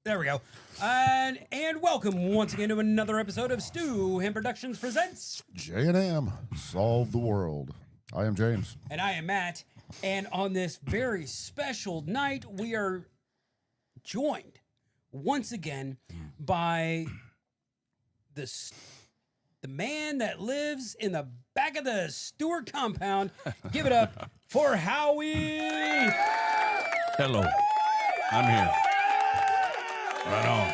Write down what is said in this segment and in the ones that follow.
There we go. And welcome once again to another episode of Stu Him Productions presents J&M, Solve the World. I am James. And I am Matt. And on this very special night, we are joined once again by the man that lives in the back of the Stewart compound. Give it up for Howie. Hello. I'm here. Right on.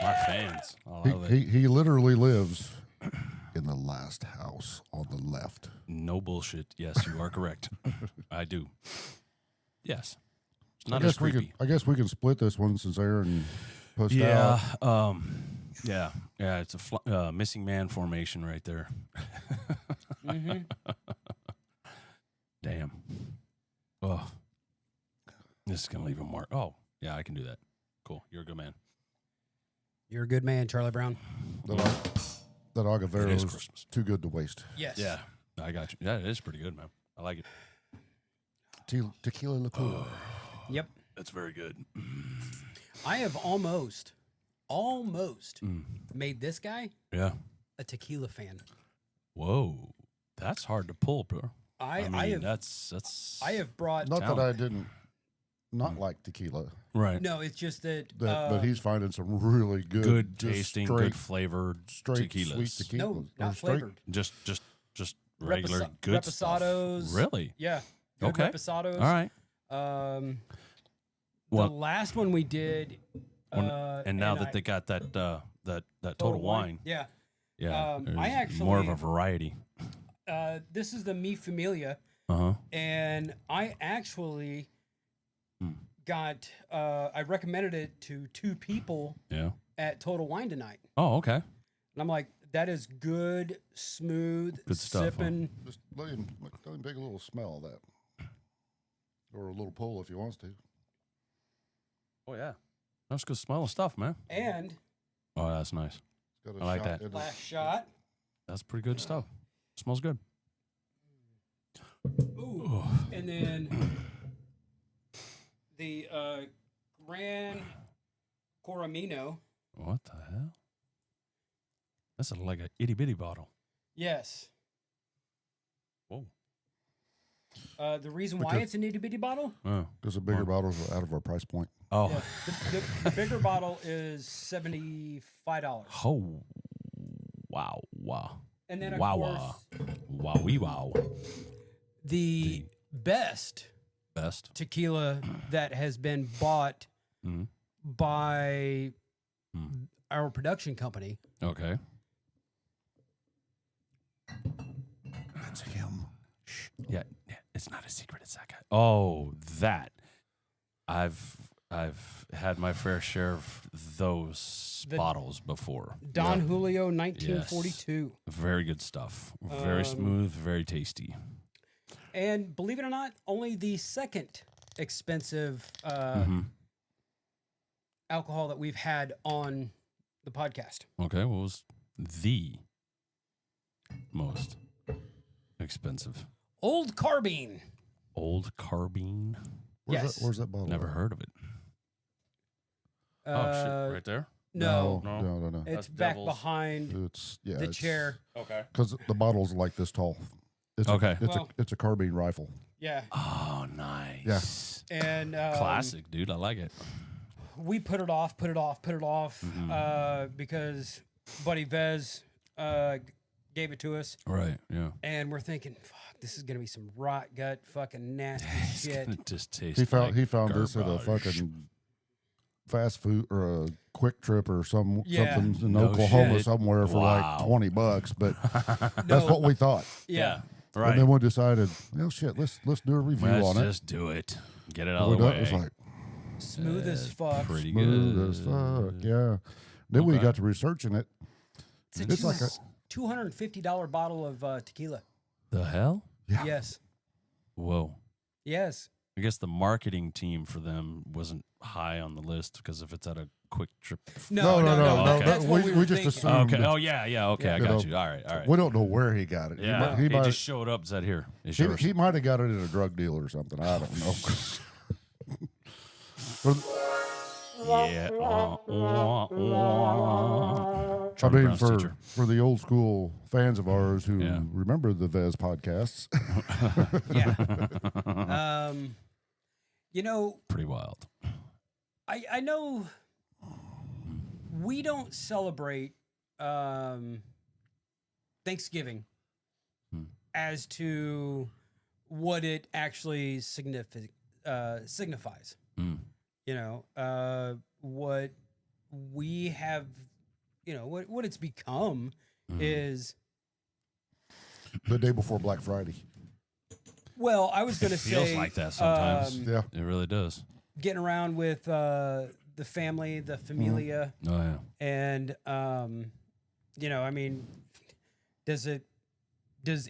My fans. I love it. He literally lives in the last house on the left. No bullshit. Yes, you are correct. I do. Yes. It's not as creepy. I guess we can split this one since Aaron pushed Yeah. out. Yeah. It's a missing man formation right there. Mm-hmm. Damn. Oh. This is gonna leave a mark. Oh, yeah, I can do that. Cool. You're a good man. You're a good man, Charlie Brown. That Agavero It is is Christmas. too good to waste. Yes. Yeah, I got you. Yeah, it is pretty good, man. I like it. Tequila liqueur. Yep. That's very good. I have almost made this guy Yeah. a tequila fan. Whoa, that's hard to pull, bro. I mean, have that's I have brought Not talent. that I didn't not like tequila, right. no, it's just that but he's finding some really good, Good just tasting, straight, good flavored straight tequilas. sweet tequila. no, not straight- flavored. Just regular Reposa- good stuff. reposados. Really? Yeah. Good Okay. reposados. All right. The Well- last one we did. And now that they got that total wine, Yeah. yeah, I there's more of a actually- variety. This is the Mi Familia, Uh huh. and I actually Hmm. got. I recommended it to two people Yeah. at Total Wine tonight, Oh, okay. and I'm like, "That is good, smooth, Good stuff, huh? sipping." Just let him take a little smell of that, or a little pull if he wants to. Oh yeah. That's good smelling stuff, man. And Oh, that's nice. It's got a I like shot that. in it. last shot. That's pretty good stuff. Smells good. Ooh. And then the Gran Coramino. What the hell? That's like a itty bitty bottle. Yes. Whoa. The reason why Because- it's an itty bitty bottle? Oh. Because the bigger Wow. bottles are out of our price point. Oh. Yeah. The bigger bottle is $75. Oh. Wow. Wow. And then, of Wow. course, Wowie wow. the best Best. tequila that has been bought Mhm. by Mm. our production company. Okay. That's him. Yeah. It's not a secret. It's that guy. Oh, that. I've had my fair share of those The- bottles before. Don Julio 1942. Very good stuff. Very Um, smooth. Very tasty. And believe it or not, only the second expensive Mhm. alcohol that we've had on the podcast. Okay. What was the most expensive? Old Carbine. Old Carbine. Yes. Where's that bottle? Never at? heard of it. Oh Uh, shit! Right there. No, No. it's That's back Devil's- behind It's the chair. Okay. because the bottle's like this tall. It's Okay. It's a carbine rifle. Yeah. Oh, nice. And Classic, dude. I like it. we put it off Mhm. because Buddy Vez gave it to us, Right. Yeah. and we're thinking, fuck, this is gonna be some rot gut fucking nasty It's shit. gonna just taste. He found like he found this at a garbage. fucking fast food or a quick trip or something in No Oklahoma shit. somewhere for Wow. like $20, but that's No. what we thought. Yeah. Right. And then we decided, well, shit, let's do a review Let's on it. just do it. Get it And out we of the done- way. It was like Smooth as fuck. Pretty smooth good. as fuck, yeah. Then we Okay. got to researching it. It's a It's like a $250 bottle of tequila. The hell? Yeah. Yes. Whoa. Yes. I guess the marketing team for them wasn't high on the list because if it's at a quick trip. No. okay. That's what We we were just thinking. assumed. Okay. Oh yeah. Okay, I You got know, you. All right. We don't know where he got it. Yeah. He He might just showed up. Said here. It's he, yours. he might have got it at a drug deal or something. I don't know. Yeah. I Charlie mean, Brown's teacher. for the old school fans of ours who Yeah. remember the Vez podcasts, Yeah. You know, Pretty wild. I know we don't celebrate Thanksgiving Hmm. as to what it actually signifies. Mm. You know, what we have, you know, what it's become is, the day before Black Friday. well, I was going to say, Feels like that sometimes. Yeah. It really does. getting around with the family, the familia, Oh yeah. and you know, I mean, does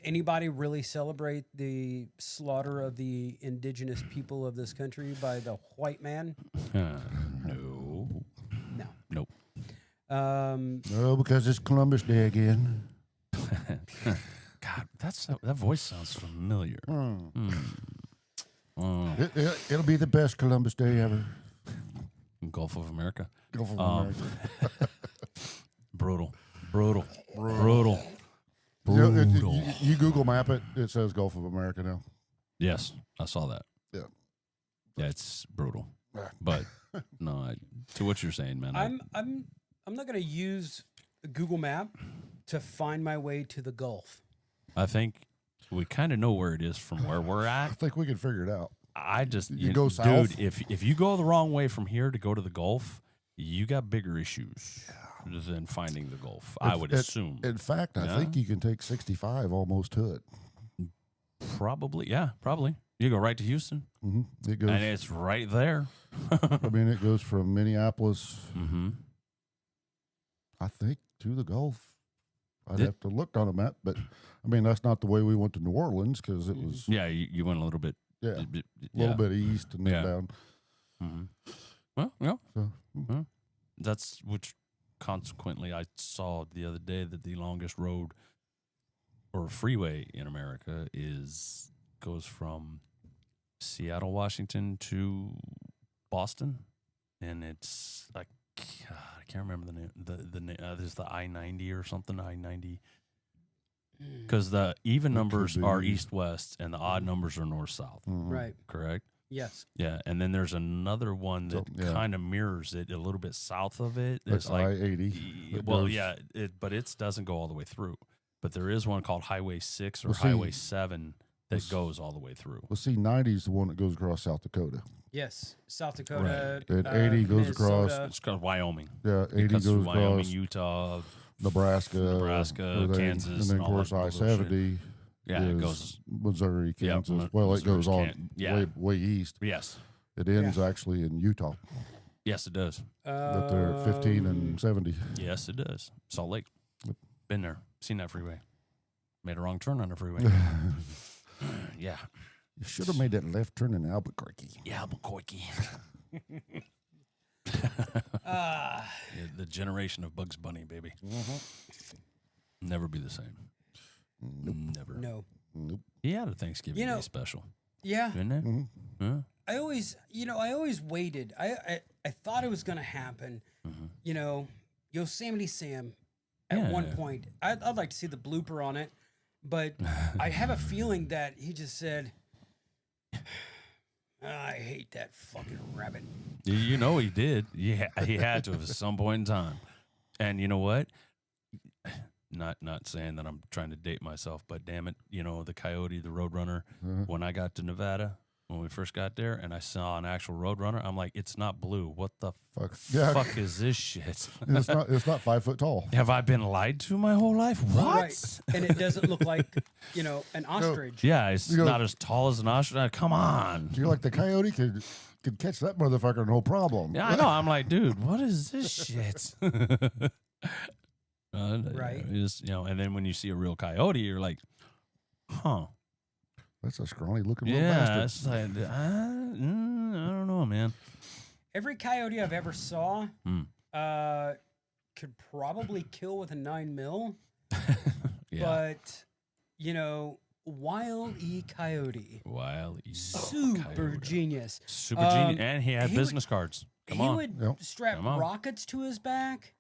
anybody really celebrate the slaughter of the indigenous people of this country by the white man? No. No. Nope. No, because it's Columbus Day again. God, that voice sounds familiar. It'll be the best Columbus Day ever. Gulf of America. Gulf of America. Brutal. You know, you Google map it, it says Gulf of America now. Yes, I saw that. Yeah. Yeah, it's brutal. Ah. But no, to what you're saying, man. I'm not going to use Google Map to find my way to the Gulf. I think we kind of know where it is from where we're I at. think we can figure it out. I just You go south? dude. If you go the wrong way from here to go to the Gulf, you got bigger issues than finding the Gulf. I would assume. In fact, I Yeah? think you can take 65 almost to it. Probably, yeah, probably. You go right to Houston, It goes. and it's right there. I mean, it goes from Minneapolis, Mm-hmm. I think, to the Gulf. I'd Did- have to look on a map, but I mean, that's not the way we went to New Orleans because it was Yeah, you went a little bit. a little bit east and then Yeah. down. Mm-hmm. Well, yeah. So, That's which consequently I saw the other day that the longest road or freeway in America goes from Seattle, Washington to Boston, and it's like I can't remember the name. The name. There's the I-90 or something. I-90 because the even That numbers could are be. east-west and the odd numbers are north-south. Right. Correct. Yes. Yeah, and then there's another one that So, yeah. kind of mirrors it a little bit south of it. That's It's like I-80. well, yeah, but it doesn't go all the way through. But there is one called Highway 6 or Well, see- Highway 7 that goes all the way through. Well, see, 90 is the one that goes across South Dakota. Yes. South Dakota. And 80 goes across- Minnesota. It's called Wyoming. Yeah, 80 It cuts through goes Wyoming, across Neutah. Nebraska, everything. Kansas, and then and of all course that bullshit. I-70 Yeah, is it goes. Missouri, Yeah, Kansas. Well, it goes Missouri's on yeah. way east. Yes. It ends actually in Utah. Yes, it does. That they're 15 and 70. Yes, it does. Salt Lake. Been there. Seen that freeway. Made a wrong turn on the freeway. Yeah. You should have made that left turn in Albuquerque. Yeah, Albuquerque. Ah. Yeah, the generation of Bugs Bunny, baby. Never be the same. Never. No. Nope. He had a Thanksgiving You know- Day special, Yeah. didn't it? Mm-hmm. Huh? I always waited. I thought it was going to happen. You know, Yosemite Sam at Yeah. one point. I'd like to see the blooper on it, but I have a feeling that he just said, I hate that fucking rabbit. You know he did. He had to at some point in time. And you know what? Not saying that I'm trying to date myself, but damn it, you know, the coyote, the roadrunner, when I got to Nevada, when we first got there and I saw an actual roadrunner, I'm like, it's not blue. What the fuck is this shit? It's not 5 foot tall. Have I been lied to my whole life? What? Right. And it doesn't look like, you know, an ostrich. Yeah, it's You know- not as tall as an ostrich. Come on. You're like the coyote could catch that motherfucker no problem. Yeah, I know. I'm like, dude, what is this shit? Right. It's, you know, and then when you see a real coyote, you're like, huh. That's a scrawny looking little Yeah, bastard. it's like, I don't know, man. Every coyote I've ever saw Mm. could probably kill with a 9mm, Yeah. but, you know, Wild E. Coyote. Wild E. Super Coyote. genius. Super genius. Um, And he had he would- business cards. Come he on. would Yep. strap Come on. rockets to his back.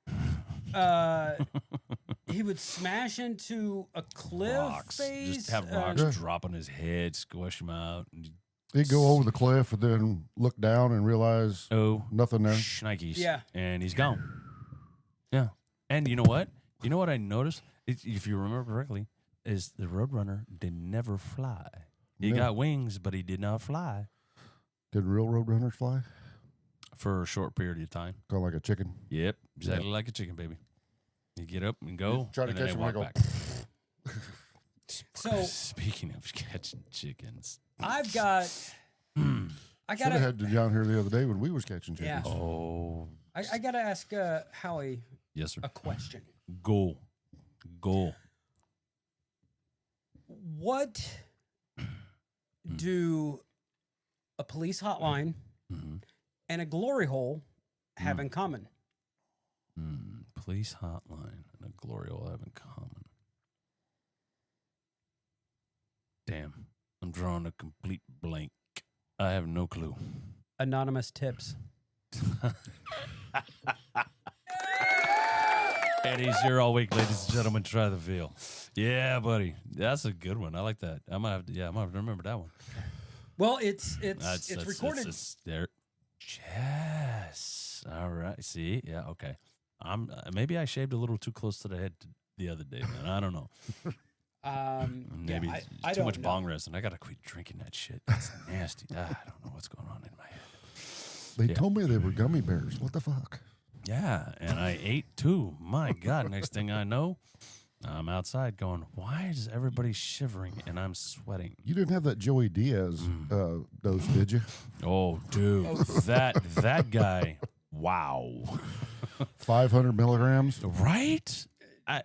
He would smash into a cliff Rocks. face. Just have rocks Yeah. drop on his head, squish him out. And, He'd go over the cliff and then look down and realize oh, nothing there. shnikes. Yeah. And he's gone. Yeah. And you know what? You know what I noticed? If you remember correctly, is the Roadrunner did never fly. He No. got wings, but he did not fly Did real road runners fly? for a short period of time. Kind of like a chicken. Yep. Exactly like a chicken, baby. You get up and go. Try to and then catch they him and walk go. back. So Speaking of catching chickens. I've got. I Should have gotta. had you down here the other day when we was catching Yeah. chickens. Oh. I gotta ask Howie Yes, sir. a question. Go. What do a police hotline Mhm. and a glory hole have in common? Police hotline and a glory hole have in common. Damn. I'm drawing a complete blank. I have no clue. Anonymous tips. Eddie's here all week, ladies and gentlemen. Try the veal. Yeah, buddy. That's a good one. I like that. I might have to remember that one. Well, it's That's recorded. it's there. Yes. All right. See? Yeah, okay. I'm maybe I shaved a little too close to the head the other day, man. I don't know. Maybe yeah, it's I too don't much know. bong resin. I gotta quit drinking that shit. That's nasty. I don't know what's going on in my head. They Yeah. told me they were gummy bears. What the fuck? Yeah, and I ate too. My God! Next thing I know, I'm outside going, "Why is everybody shivering and I'm sweating?" You didn't have that Joey Diaz dose, did you? Oh, dude, that guy! Wow, 500 milligrams. right?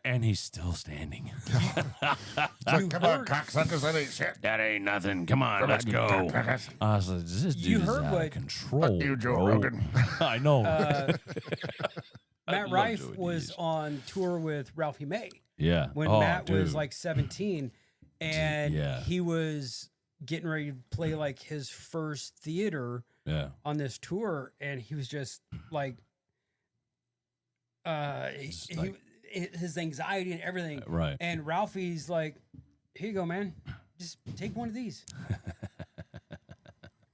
And he's still standing. You heard- cocksuckers, that ain't shit. That ain't nothing. Come on, let's go. I was like, this dude You is heard out what- of control. you, Joe bro. Rogan. I know. Matt love Rife Joey was Diaz. on tour with Ralphie May Yeah. when Oh, Matt was dude. like 17, and yeah. he was getting ready to play like his first theater Yeah. on this tour, and he was just like, Just like- his anxiety and everything. Right. And Ralphie's like, "Here you go, man. Just take one of these."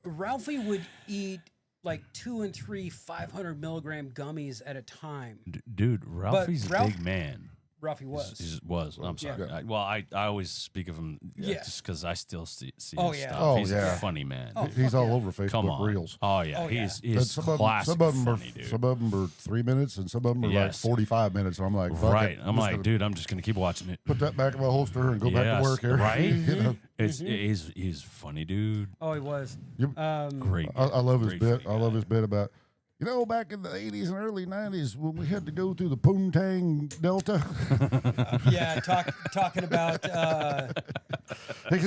Ralphie would eat like 2 and 3 500 milligram gummies at a time. Dude, Ralphie's a Ralph- big man. Ralphie was. I'm sorry. Yeah. I always speak of him Yeah. just because I still see Oh, his yeah. stuff. Oh, He's yeah. a funny man. Oh, He's fuck all yeah. over Facebook Come on. Reels. Oh, yeah. Oh, yeah. He's And some classic of them funny, dude. some of them are 3 minutes and some of them are Yes. like 45 minutes. So I'm like, fuck Right. it. I'm just like, gonna dude, I'm just going to keep watching it. put that back in my holster and go back Yes, to work here. right? You know? He's funny, dude. Oh, he was. You- Great. I love his Great bit. funny I love guy. his bit about, back in the 80s and early 90s when we had to go through the Poontang Delta. Yeah, talking about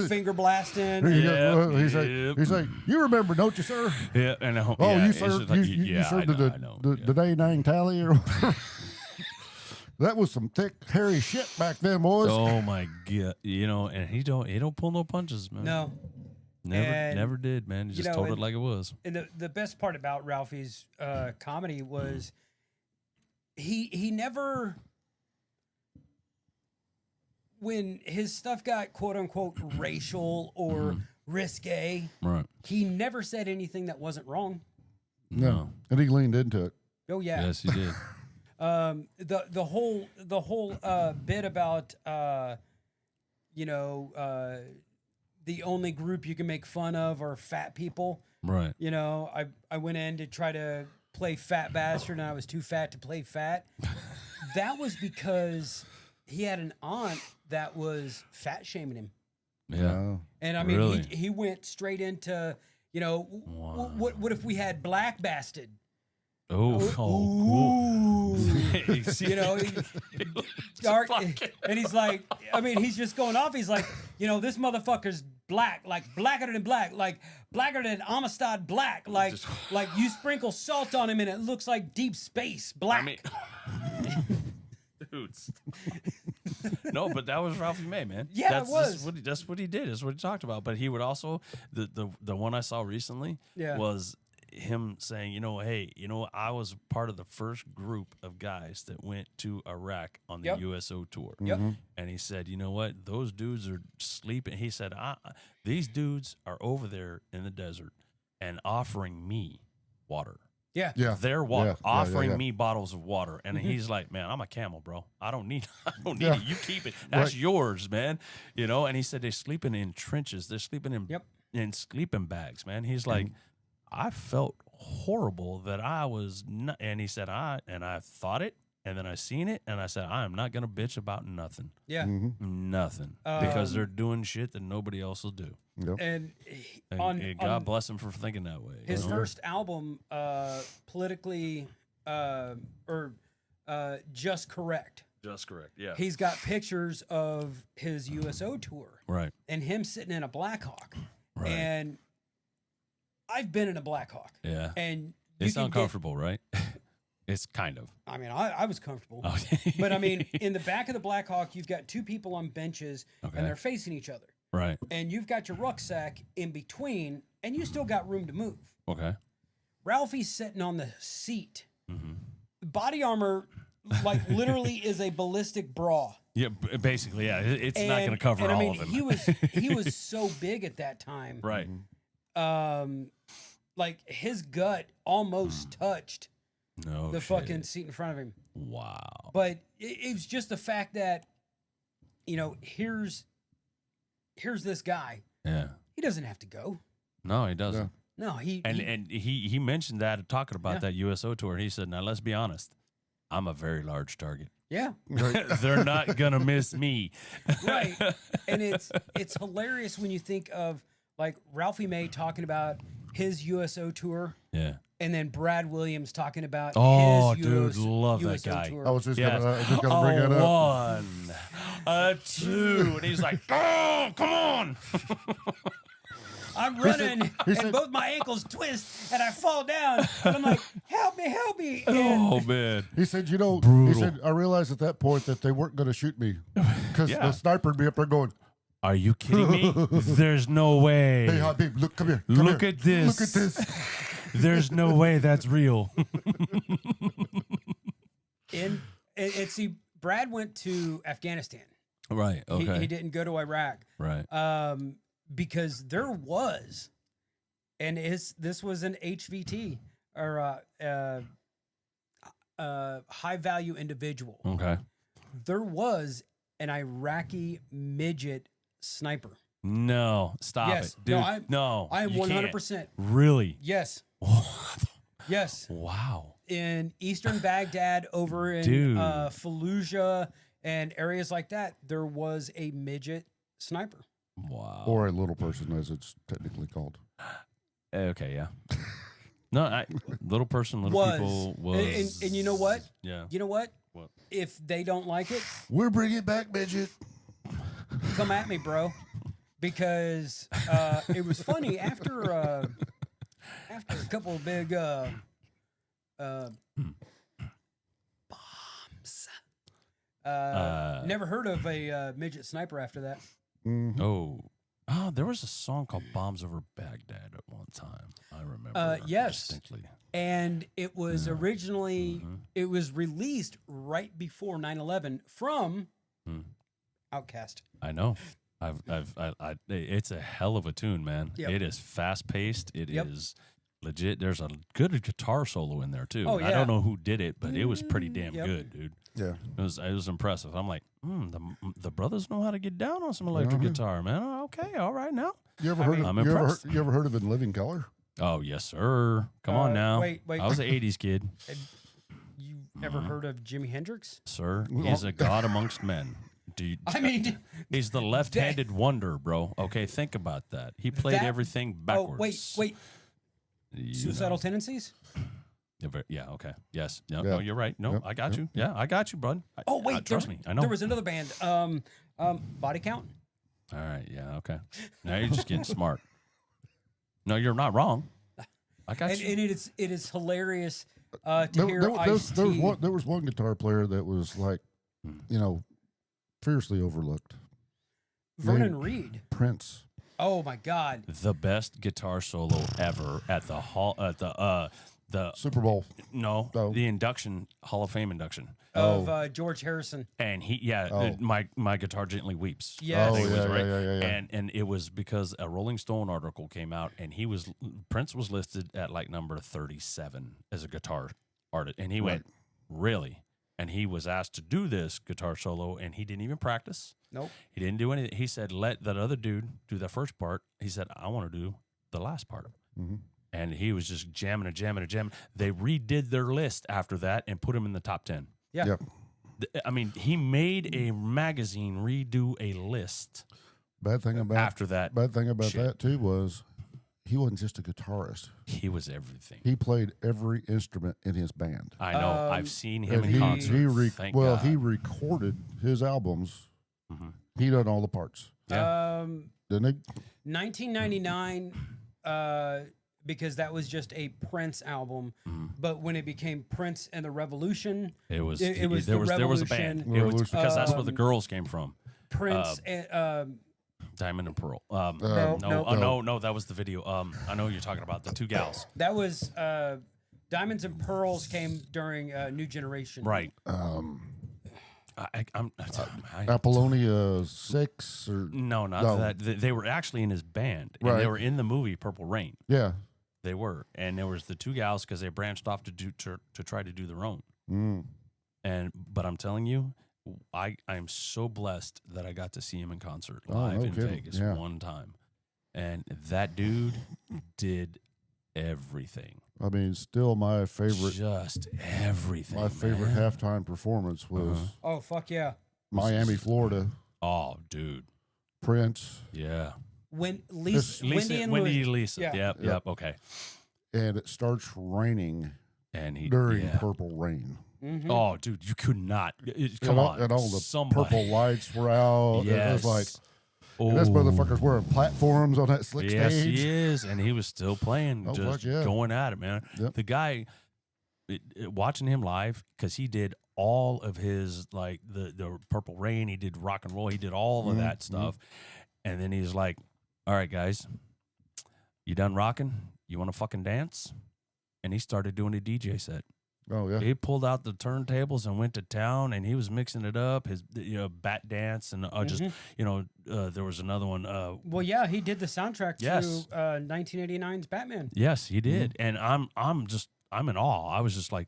finger blasting. Yeah, He's like, you remember, don't you, sir? Yeah, and Oh, yeah, you it's served, just like, you served I know. the day nine tally or whatever. That was some thick, hairy shit back then, boys. Oh my god, and he don't pull no punches, man. No. never, and, never did, man. He just told it and- like it was. And the best part about Ralphie's comedy was he never, when his stuff got quote unquote racial or risque, Right? he never said anything that wasn't wrong. No, and he leaned into it. Oh yeah. Yes, he did. The whole bit about the only group you can make fun of are fat people. Right. I went in to try to play fat bastard and I was too fat to play fat. That was because he had an aunt that was fat shaming him. Yeah. And I mean, Really? he went straight into, Wow. what if we had black bastard? Oh. Ooh. Dark, and he's like, I mean, he's just going off. He's like, this motherfucker's black, like blacker than black, like blacker than Amistad black, like you sprinkle salt on him and it looks like deep space black. I mean, dudes. No, but that was Ralphie May, man. Yeah, it that's, was. That's what he did. That's what he talked about. But he would also the one I saw recently Yeah. was him saying, hey, I was part of the first group of guys that went to Iraq on the Yep. USO tour. Yep. And he said, you know what? Those dudes are sleeping. He said, these dudes are over there in the desert and offering me water. Yeah. Yeah. Their water, Yeah, offering yeah. me bottles of water. And he's like, man, I'm a camel, bro. I don't need Yeah. it. You keep it. That's yours, man. And he said they're sleeping in trenches. They're sleeping in sleeping bags, man. He's like, I felt horrible that I was not, and he said, I thought it, and then I seen it, and I said, I am not going to bitch about nothing. Yeah. Nothing. Because they're doing shit that nobody else will do. Yep. And God bless him for thinking that way. his first album, politically or just correct. Just correct. Yeah. He's got pictures of his USO tour Right. and him sitting in a Blackhawk. Right. And I've been in a Blackhawk. Yeah. And It's can uncomfortable, right? It's kind of. I mean, I was comfortable. Okay. But I mean, in the back of the Blackhawk, you've got two people on benches Okay. and they're facing each other. Right. And you've got your rucksack in between and you still got room to move. Okay. Ralphie's sitting on the seat. Mm-hmm. Body armor, like, literally is a ballistic bra. Yeah, basically, yeah. It's not going to cover and all I mean, of him. he was so big at that time. Right. Like his gut almost touched No the shit. fucking seat in front of him. Wow. But it was just the fact that, here's this guy. Yeah. He doesn't have to go. No, he doesn't. No, he He mentioned that talking about that USO tour. And he said, "Now let's be honest, I'm a very large target. yeah, They're not gonna miss me." right. And it's hilarious when you think of like Ralphie May talking about his USO tour, Yeah. and then Brad Williams talking about Oh, his dude, USO, love that USO guy. tour. I was just Yes. gonna bring that up. 1, a 2, and he's like, "Oh, come on!" I'm running, he and said- both my ankles twist, and I fall down. And I'm like, help me. And Oh man. He said, he Brutal. said, I realized at that point that they weren't going to shoot me because Yeah. the sniper would be up there going, Are you kidding me? There's no way. hey, Habib, look, come here. Look here. at this. Look at this. There's no way that's real. and see, Brad went to Afghanistan. Right. Okay. He didn't go to Iraq. Right. Because there was, and this was an HVT or high value individual. Okay. There was an Iraqi midget sniper. No, stop Yes. it, dude. No, No, I am you can't. 100%. Really? Yes. Yes. Wow. In eastern Baghdad, over in Dude. Fallujah and areas like that, there was a midget sniper. Wow. Or a little person, as it's technically called. Okay, yeah. No, little person, little Was. people was. And you know what? Yeah. You know what? What? If they don't like it, We're bringing back midget. come at me, bro. Because it was funny after a couple of big bombs. Never heard of a midget sniper after that. Mhm. Oh, there was a song called "Bombs Over Baghdad" at one time. I remember. Yes. distinctly. And it was originally it was released right before 9/11 from Outkast. I know. It's a hell of a tune, man. Yep. It is fast paced. It Yep. is legit. There's a good guitar solo in there too. Oh, I yeah. don't know who did it, but it was pretty damn Yep. good, dude. Yeah. It was impressive. I'm like, the brothers know how to get down on some electric guitar, man. Oh, okay, all right now. You ever heard I'm of, impressed. you ever heard of In Living Color? Oh yes, sir. Come on now. wait. I was an '80s kid, You ever heard of Jimi Hendrix? sir. He's a god amongst men. Dude, I mean, he's the left-handed wonder, bro. Okay, think about that. He played That- everything backwards. wait. You Suicidal know. tendencies? Yeah. Okay. Yes. No. Yeah. No. You're right. No. Yep, I got yep, you. Yeah. I got you, bud. Oh wait, trust me. I know. There was another band. Body Count. All right. Yeah. Okay. Now you're just getting smart. No, you're not wrong. I got And you. it is hilarious to hear Ice-T. There was one guitar player that was like, fiercely overlooked. Vernon Reed. Prince. Oh my God. The best guitar solo ever at the Super Bowl. no, Oh. the induction, Hall of Fame induction. Of George Harrison. And Oh. my guitar gently weeps. Yes. Oh, I think it was, yeah, right? yeah. And it was because a Rolling Stone article came out, and Prince was listed at like number 37 as a guitar artist, and he went, really? And he was asked to do this guitar solo, and he didn't even practice. Nope. He didn't do anything. He said, let that other dude do the first part. He said, I want to do the last part. Mm-hmm. And he was just jamming and jamming and jamming. They redid their list after that and put him in the top 10. Yeah. Yep. I mean, he made a magazine redo a list Bad thing about after that. shit. that too was he wasn't just a guitarist. He was everything. He played every instrument in his band. I know. I've seen him in And concert. Thank God. he recorded his albums. Mhm. He done all the parts, Yeah. didn't he? 1999, because that was just a Prince album. But when it became Prince and the Revolution, It was. It was there the was a band. Revolution. It was because that's where the Um, girls came from. Prince and Diamond and Pearl. No. No, that was the video. I know what you're talking about the two gals. that was Diamonds and Pearls came during New Generation. Right. Apollonia 6 or No, not No. that. They were actually in his band, and they Right. were in the movie Purple Rain. yeah. They were, and there was the two gals because they branched off to try to do their own. Mm. But I'm telling you, I'm so blessed that I got to see him in concert Oh, live no in kidding. Vegas Yeah. one time, and that dude did everything. I mean, still my favorite. Just everything. My favorite man. halftime performance was Oh fuck yeah! Miami, Florida. Oh, dude. Prince, Yeah. When Wendy and Wendy, Louis. Lisa. Yeah. Yep. Okay. and it starts raining And he during yeah. Purple Rain. Mhm. Oh, dude, you could not. Come on, And all the somebody. purple lights were out. Yes. It was like, oh. and this motherfucker's wearing platforms on that slick Yes, stage. he is, and he was still playing, Oh, just fuck yeah. going at it, man. Yep. The guy, watching him live, because he did all of his like the Purple Rain, he did rock and roll, he did all of that stuff, and then he's like, "All right, guys, you done rocking? You want to fucking dance?" And he started doing a DJ set. Oh, yeah. He pulled out the turntables and went to town, and he was mixing it up. His bat dance and just there was another one. Well, yeah, he did the soundtrack Yes. to 1989's Batman. Yes, he did, and I'm in awe. I was just like,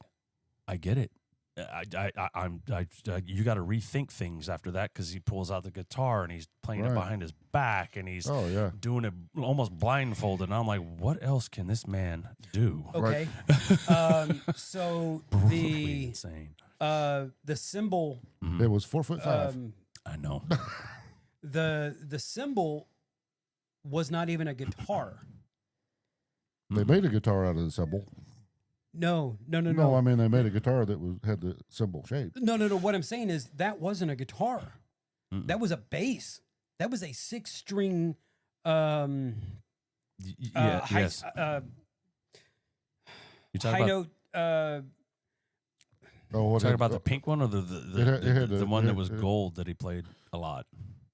I get it. You got to rethink things after that because he pulls out the guitar and he's playing it Right. behind his back and he's Oh, yeah. doing it almost blindfolded. And I'm like, what else can this man do? Okay. So Brutally insane. the symbol It was 4'5". I know. the symbol was not even a guitar. They made a guitar out of the symbol. No. No, I mean they made a guitar that had the symbol shape. No. What I'm saying is that wasn't a guitar. That was a bass. That was a 6-string. Yeah, High, yes. You high talking about, note. talking about the pink one or the It one that had- was gold that he played a lot?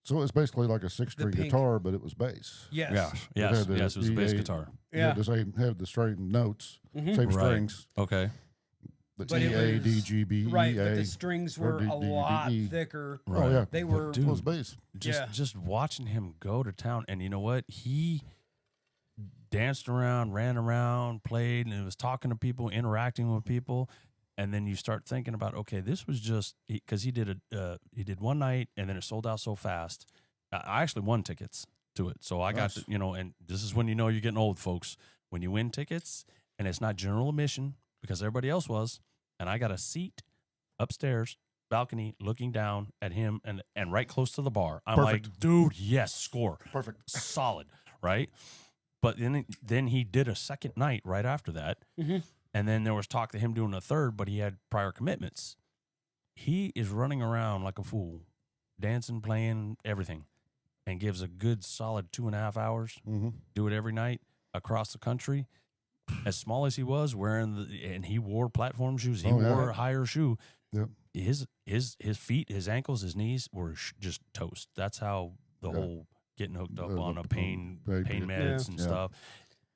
So it's basically like a 6-string pink. guitar, but it was bass. Yes. Yes, had the it was a bass E8. guitar. Yeah. Had the same notes, Mhm. same Right. strings. Okay. The But it E, A, D, was- G, B, E, Right, but A. the strings or were D, a D, D, lot E. thicker. Oh, yeah. They But were. It was dude, bass. Yeah. just watching him go to town, and you know what? He danced around, ran around, played, and was talking to people, interacting with people. And then you start thinking about, okay, this was just because he did one night, and then it sold out so fast. I actually won tickets to it, so I got Nice. to, and this is when you know you're getting old, folks. When you win tickets, and it's not general admission because everybody else was, and I got a seat upstairs, balcony, looking down at him, and right close to the bar. I'm Perfect. like, dude, yes, score, Perfect. solid, right? But then he did a second night right after that, Mhm. and then there was talk of him doing a third, but he had prior commitments. He is running around like a fool, dancing, playing, everything, and gives a good solid 2.5 hours. Mm-hmm. Do it every night across the country. As small as he was, and he wore platform shoes. He Oh, yeah. wore a higher shoe. Yep. His feet, his ankles, his knees were just toast. That's how the Yeah. whole getting hooked up The- on the a pain pain- meds and Yeah. stuff.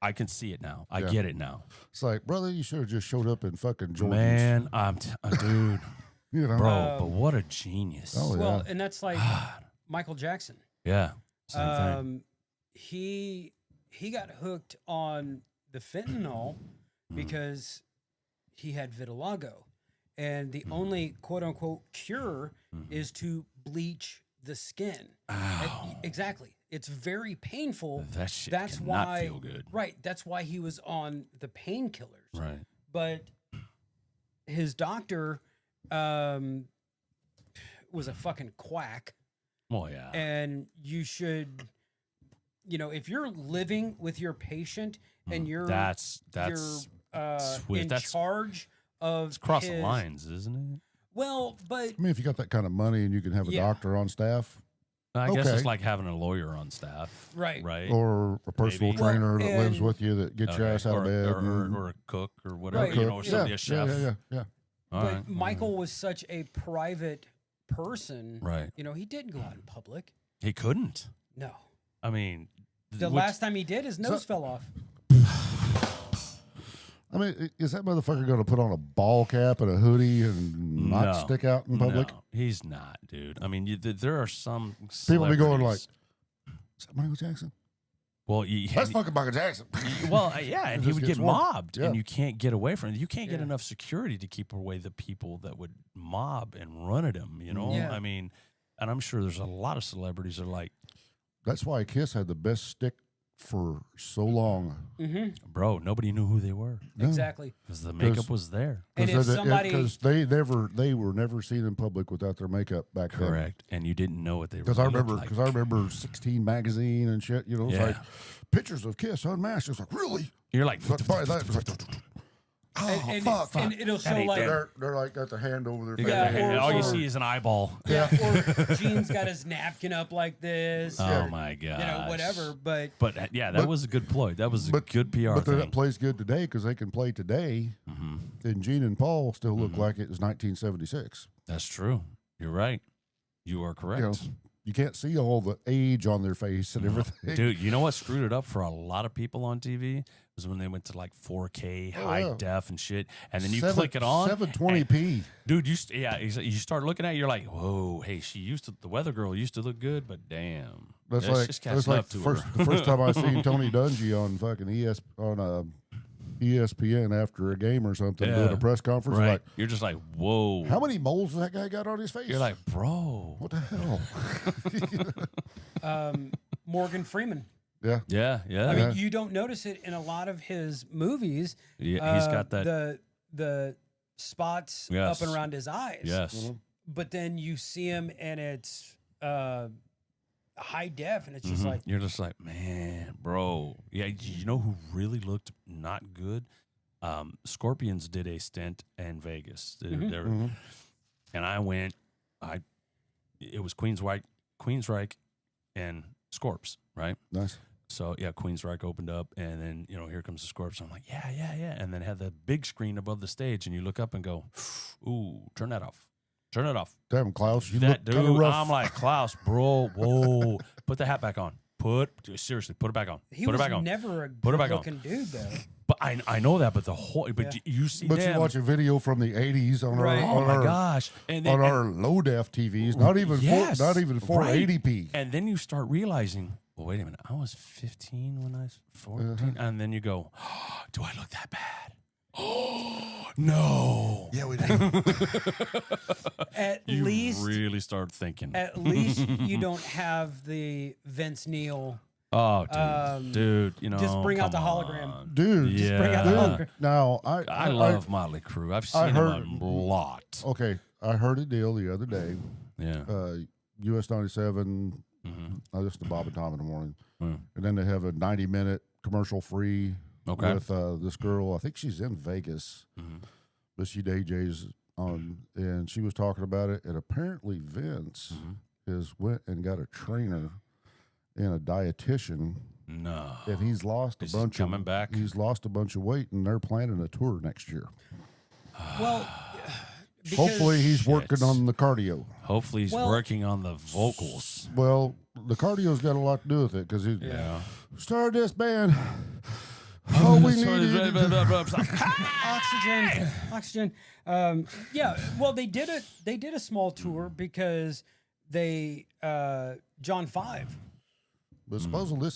I can see it now. I Yeah. get it now. It's like, brother, you should have just showed up in fucking Jordans. Man, dude, You know? bro, but what a genius. Oh, yeah. Well, and that's like Michael Jackson. Yeah, same thing. He got hooked on the fentanyl because he had vitiligo, and the only quote unquote cure is to bleach the skin. Exactly. It's very painful. That shit That's cannot why, feel good. right? That's why he was on the painkillers. Right. But his doctor was a fucking quack. Well, yeah. And you should, if you're living with your patient and you're that's in that's charge of it's cross the his- lines, isn't it? Well, but I mean, if you got that kind of money and you can have a Yeah. doctor on staff I guess Okay. it's like having a lawyer on staff, Right. Right. or a personal Maybe. trainer Well, that lives and- with you that gets your Okay. ass out or, of bed. and or a cook or whatever, Right. or Yeah. somebody, a chef. Yeah. All but right. Michael was such a private person. Right. He didn't go out in public. He couldn't. No. I mean, The last time he did, his nose fell off. I mean, is that motherfucker going to put on a ball cap and a hoodie and not No. stick out in public? No, he's not, dude. I mean, there are some People be going like, celebrities- is that Michael Jackson? well, That's fucking Michael Jackson. well, yeah, and It he just would gets get warm. mobbed, Yeah. and you can't get away from it. You can't get Yeah. enough security to keep away the people that would mob and run at him. Yeah. I mean, and I'm sure there's a lot of celebrities that are like, That's why Kiss had the best stick for so long. Mm-hmm. bro, nobody knew who they were No. Exactly. because the makeup was there. And if somebody, Because they were never seen in public without their makeup back then. Correct, and you didn't know what they were. Because I remember 16 magazine and shit. It's Yeah. like pictures of Kiss unmasked. It's like really. You're like, But by that, it's like, oh and, fuck. and it'll That show ain't like, there. They're like got their hand over their you face. got the hand, or- all you or- see is an eyeball. yeah, or Gene's got his napkin up like this. Oh or, my god, whatever. But But yeah, that But- was a good ploy. That was a but- good PR But thing. that plays good today because they can play today. And Gene and Paul still look like it was 1976. That's true. You're right. You are correct. You know, you can't see all the age on their face and everything. Dude, you know what screwed it up for a lot of people on TV was when they went to like 4K, high yeah. def and shit, and then you click it on, 720p. dude. You start looking at it, you're like, whoa, hey, the weather girl used to look good, but damn, That's just catching like up to the first time I seen Tony Dungy on fucking ESPN after a game or something doing Yeah. a press conference. right? Like, You're just like, whoa. how many moles has that guy got on his face? You're like, bro. what the hell? Morgan Freeman. Yeah. Yeah, yeah. I Yeah. mean, you don't notice it in a lot of his movies. Yeah, he's got that. the spots Yes. up and around his eyes. Yes. But then you see him and it's high def, and it's just like, You're just like, man, bro. Yeah, you know who really looked not good? Scorpions did a stint in Vegas. And I went. It was Queensryche, and Scorps, right? Nice. So yeah, Queensryche opened up, and then here comes the Scorps. I'm like, yeah, and then had the big screen above the stage, and you look up and go, ooh, turn that off. Turn it off. Damn, Klaus, you That look kind of dude, rough. I'm like, Klaus, bro, whoa, put the hat back on. Seriously, put it back on. he put was it back on. never a Put it back on. good-looking dude, though. But I know that, but Yeah. you see but them. you watch a video from the 80s on Right. Oh our, my on our, gosh! And then, on our low def TVs, not even Yes, not even 480p. and then you start realizing, well, wait a minute, I was 15 when I was 14, and then you go, do I look that bad? Oh no! Yeah, we do. At You least, really start thinking. at least you don't have the Vince Neil. Oh, dude, just bring out come the hologram. on. Dude, Yeah. Bring out the hologram. now I love Motley Crue. I've seen heard- them a lot. Okay, I heard a deal the other day. Yeah. US 97. Mm-hmm. I listen to Bob and Tom in the morning, Mm. and then they have a 90-minute commercial free Okay. with this girl. I think she's in Vegas, Mhm. but she DJs on, and she was talking about it. And apparently, Vince Mm-hmm. has went and got a trainer and a dietitian, No. and he's lost Is a he bunch coming of back? He's lost a bunch of weight, and they're planning a tour next year. Well, because, Hopefully, he's working Shit. on the cardio. Hopefully he's Well- working on the vocals. Well, the cardio's got a lot to do with it because he Yeah. started this band. Oh, we needed oxygen. Yeah. Well, they did it. They did a small tour because they John 5. But supposedly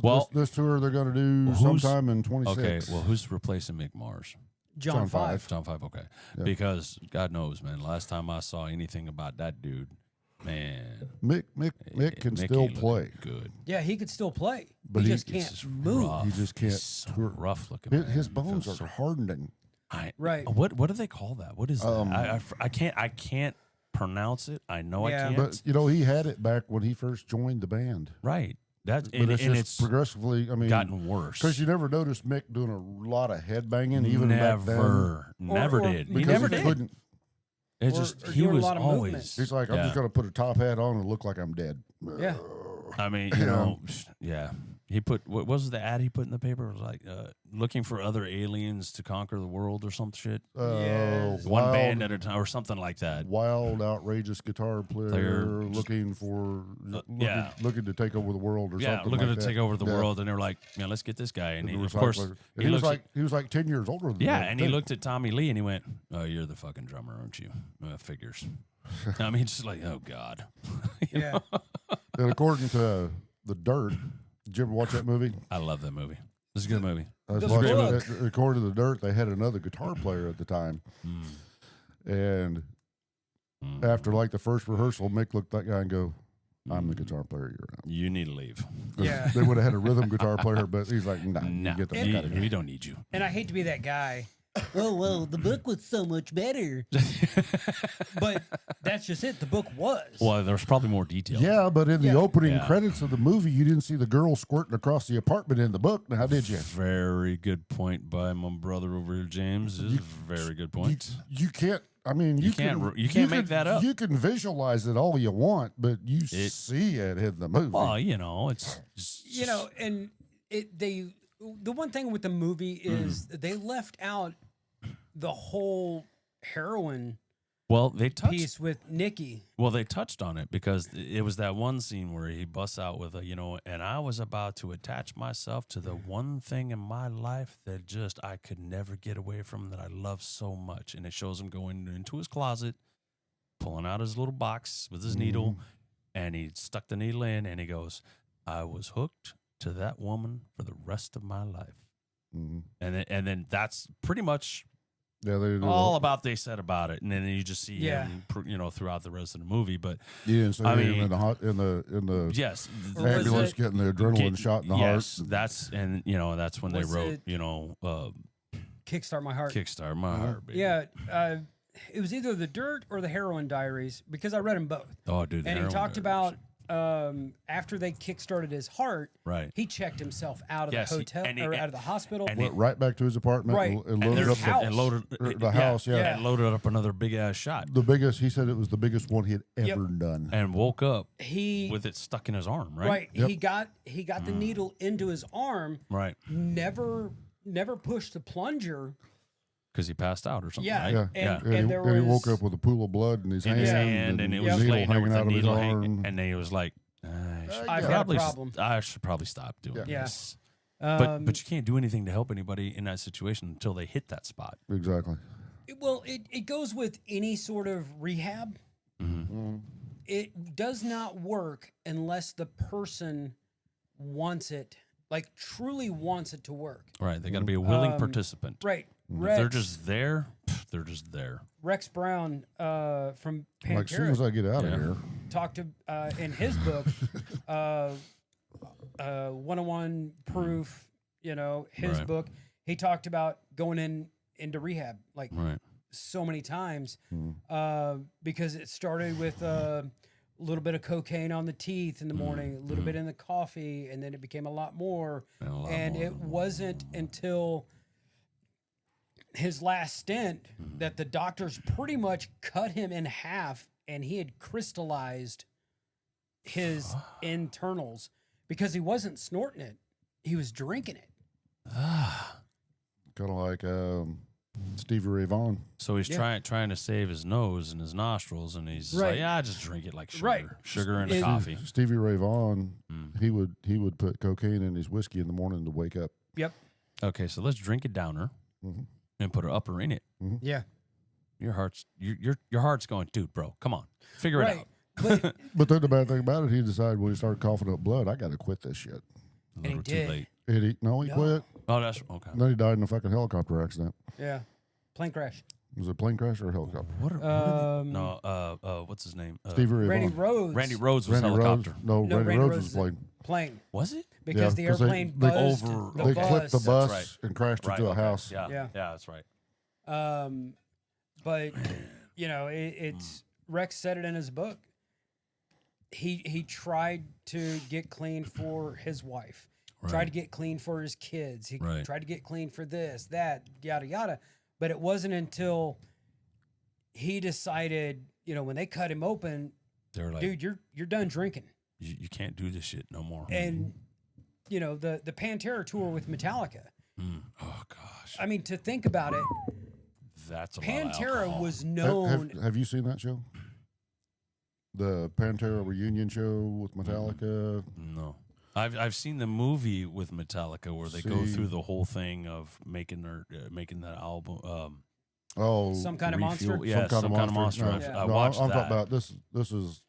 Well, this tour they're going to do who's- sometime in 26. Okay, well, who's replacing Mick Mars? John John 5. John 5, okay. Yeah. Because God knows, man, last time I saw anything about that dude, man. Mick can Mickey still looking play. good. Yeah, he could still play. But he he- just It's can't just move. rough. He just can't He's so tour. rough looking. His man. bones Feels are so- hardening. Right. What do they call that? What is that? I can't pronounce it. I know Yeah. I can't. But you know, he had it back when he first joined the band. Right. That But it's just progressively. I mean, gotten worse. because you never noticed Mick doing a lot of head banging, even back then. Never Or- did. He Because never he did. couldn't. It or- just or he doing a was lot of always. movement. He's like, I'm yeah. just going to put a top hat on and look like I'm dead. Yeah. I mean, you You know, know. yeah. He put what was the ad he put in the paper? It was like looking for other aliens to conquer the world or some shit. Yes. One band at a time or something like that. Wild, outrageous guitar player looking for yeah. looking to take over the world or Yeah, something. looking like to that. take over the Yeah. world, and they were like, "Man, let's get this guy." And The he, of course, recycler. he he was looks like he was like 10 years older than yeah, that, and he too. looked at Tommy Lee and he went, "Oh, you're the fucking drummer, aren't you?" Figures. I mean, just like, oh god. You Yeah. know? And according to The Dirt, did you ever watch that movie? I love that movie. This is a good movie. I was The watching book. it. According to The Dirt, they had another guitar player at the time. And after like the first rehearsal, Mick looked at that guy and go, I'm the guitar player, you're out. You need to leave. Yeah. They would have had a rhythm guitar player, but he's like, nah, No, you get the fuck out of here. we don't need you. And I hate to be that guy. Oh, well, the book was so much better. But that's just it. The book was. Well, there's probably more detail. Yeah, but in the Yeah. opening Yeah. credits of the movie, you didn't see the girl squirting across the apartment in the book. Now, did you? Very good point by my brother over here, James. This is a very good point. You can't. I mean, you can't can, make that up. You can visualize it all you want, but you It- see it in the movie. Well, you know, it's You know, and the one thing with the movie is they left out the whole heroin well, they touched. piece with Nikki. Well, they touched on it because it was that one scene where he busts out with a, and I was about to attach myself to the one thing in my life that just I could never get away from that I love so much. And it shows him going into his closet, pulling out his little box with his needle, and he stuck the needle in and he goes, I was hooked to that woman for the rest of my life. Mhm. And then that's pretty much Yeah, they do. all about they said about it, and then you just see Yeah. him, throughout the rest of the movie. But You didn't see I him mean- in the yes, Or was ambulance it- getting the adrenaline shot in the yes, heart. that's that's when they Was wrote it- Kickstart My Heart. Kickstart My Heart, baby. Yeah. It was either The Dirt or The Heroin Diaries because I read them both. Oh, dude, the And he Heroin talked Diaries. about after they kickstarted his heart, Right. he checked himself out of Yes, the he- hotel and he- or out of the hospital. and Went right back to his apartment Right. and And loaded there's up house. and loaded the house. Yeah. and loaded up another big ass shot, the biggest. He said it was the biggest one he had Yep. ever done. and woke up he with it stuck in his arm. Right. right. Yep. He got the needle into his arm. Right. Never pushed the plunger. Because he passed out or something. Yeah, Right? and- yeah. And, there he woke was- up with a pool of blood in his In hand, his hand, and it was just needle laying there with hanging the out of his needle arm. hanging, and then he was like, I've got a probably problem. I should probably stop doing Yeah. this. Um, But you can't do anything to help anybody in that situation until they hit that spot. Exactly. it goes with any sort of rehab. It does not work unless the person wants it, like truly wants it to work. Right. They got to be a willing Um, participant. Right. If Rex, they're just there, they're just there. Rex Brown from Like, as soon as Pantera I get out Yeah. of here, talked to in his book, 101 Proof. His Right. book. He talked about going into rehab like Right. so many times because it started with a little bit of cocaine on the teeth in the morning, a little bit in the coffee, and then it became a lot more. And a lot And more. it wasn't until his last stint that the doctors pretty much cut him in half, and he had crystallized his internals because he wasn't snorting it; he was drinking it. kind of like Stevie Ray Vaughan. So he's Yeah. trying to save his nose and his nostrils, and he's Right. like, "Yeah, just drink it like sugar, Right. sugar and It- coffee." Stevie Ray Vaughan, Mm. he would put cocaine in his whiskey in the morning to wake up. Yep. Okay, so let's drink a downer Mhm. and put an upper in it. Yeah. Your heart's going, dude, bro, come on, figure it Right. out. But But then the bad thing about it, he decided when he started coughing up blood, I got to quit this shit. A And he little too did. late. And he No. quit. Oh, that's okay. And then he died in a fucking helicopter accident. yeah, plane crash. Was it a plane crash or a helicopter? What's his name? Stevie Ray Randy Vaughan. Rhodes. Randy Rhodes was Randy helicopter. Rhodes. No, No, Randy, Randy Rhodes Rhodes was plane. plane Was because the Yeah, 'cause they- airplane they buzzed over- the They bus. clipped the That's bus right. and crashed Right, into a okay. house. Yeah, Yeah. that's right. But you know, it's Rex said it in his book. He tried to get clean for his wife, tried Right. to get clean for his kids. He Right. tried to get clean for this, that, yada yada. But it wasn't until he decided, you know, when they cut him open, They're like, dude, you're done drinking. you can't do this shit no more. And you know, the Pantera tour with Metallica. Oh gosh, I mean, to think about it, that's a lot of Pantera alcohol. was known. Have you seen that show? The Pantera reunion show with Metallica. No. I've seen the movie with Metallica where they go See. through the whole thing of making that album. Oh, Some kind of monster. refuel- Yeah, some kind of monster. No, I've- Yeah. I no, watched I'm that. talking about this. This is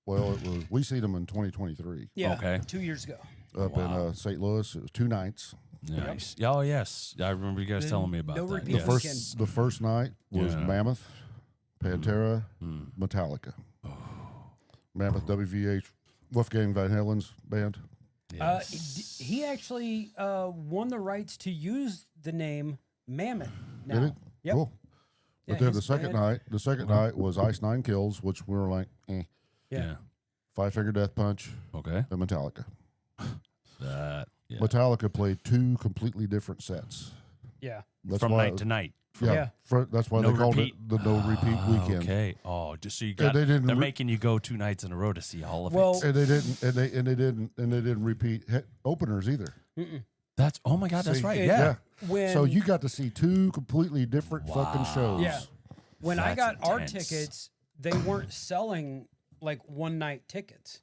it was. We seen them in 2023 Yeah, Okay. 2 years ago. up Wow. in St. Louis. It was 2 nights. Nice. Oh yes, I remember you guys The- telling me about no that. repeat The Yes. weekend. the first night was Yeah. Mammoth, Pantera, Mm. Metallica. Mammoth, WVH, Wolfgang Van Halen's band. Yes. He actually won the rights to use the name Mammoth. Now. Did it? Yep. Cool. Yeah, But then his the second band- night was Ice Nine Kills, which we were like, Yeah. Yeah. Five Finger Death Punch, Okay. and Metallica. That. Yeah. Metallica played 2 completely different sets. Yeah. That's From why, night to night. Yeah. That's why No they called repeat. it the No Repeat Weekend. Okay. Oh, just so you And got. they didn't They're re- making you go 2 nights in a row to see all of Well- it. And they didn't repeat openers either. That's. Oh my God. That's See? right. And- Yeah. When So you got to see 2 completely different fucking shows. Yeah. when I That's got our intense. tickets, they weren't selling like one night tickets.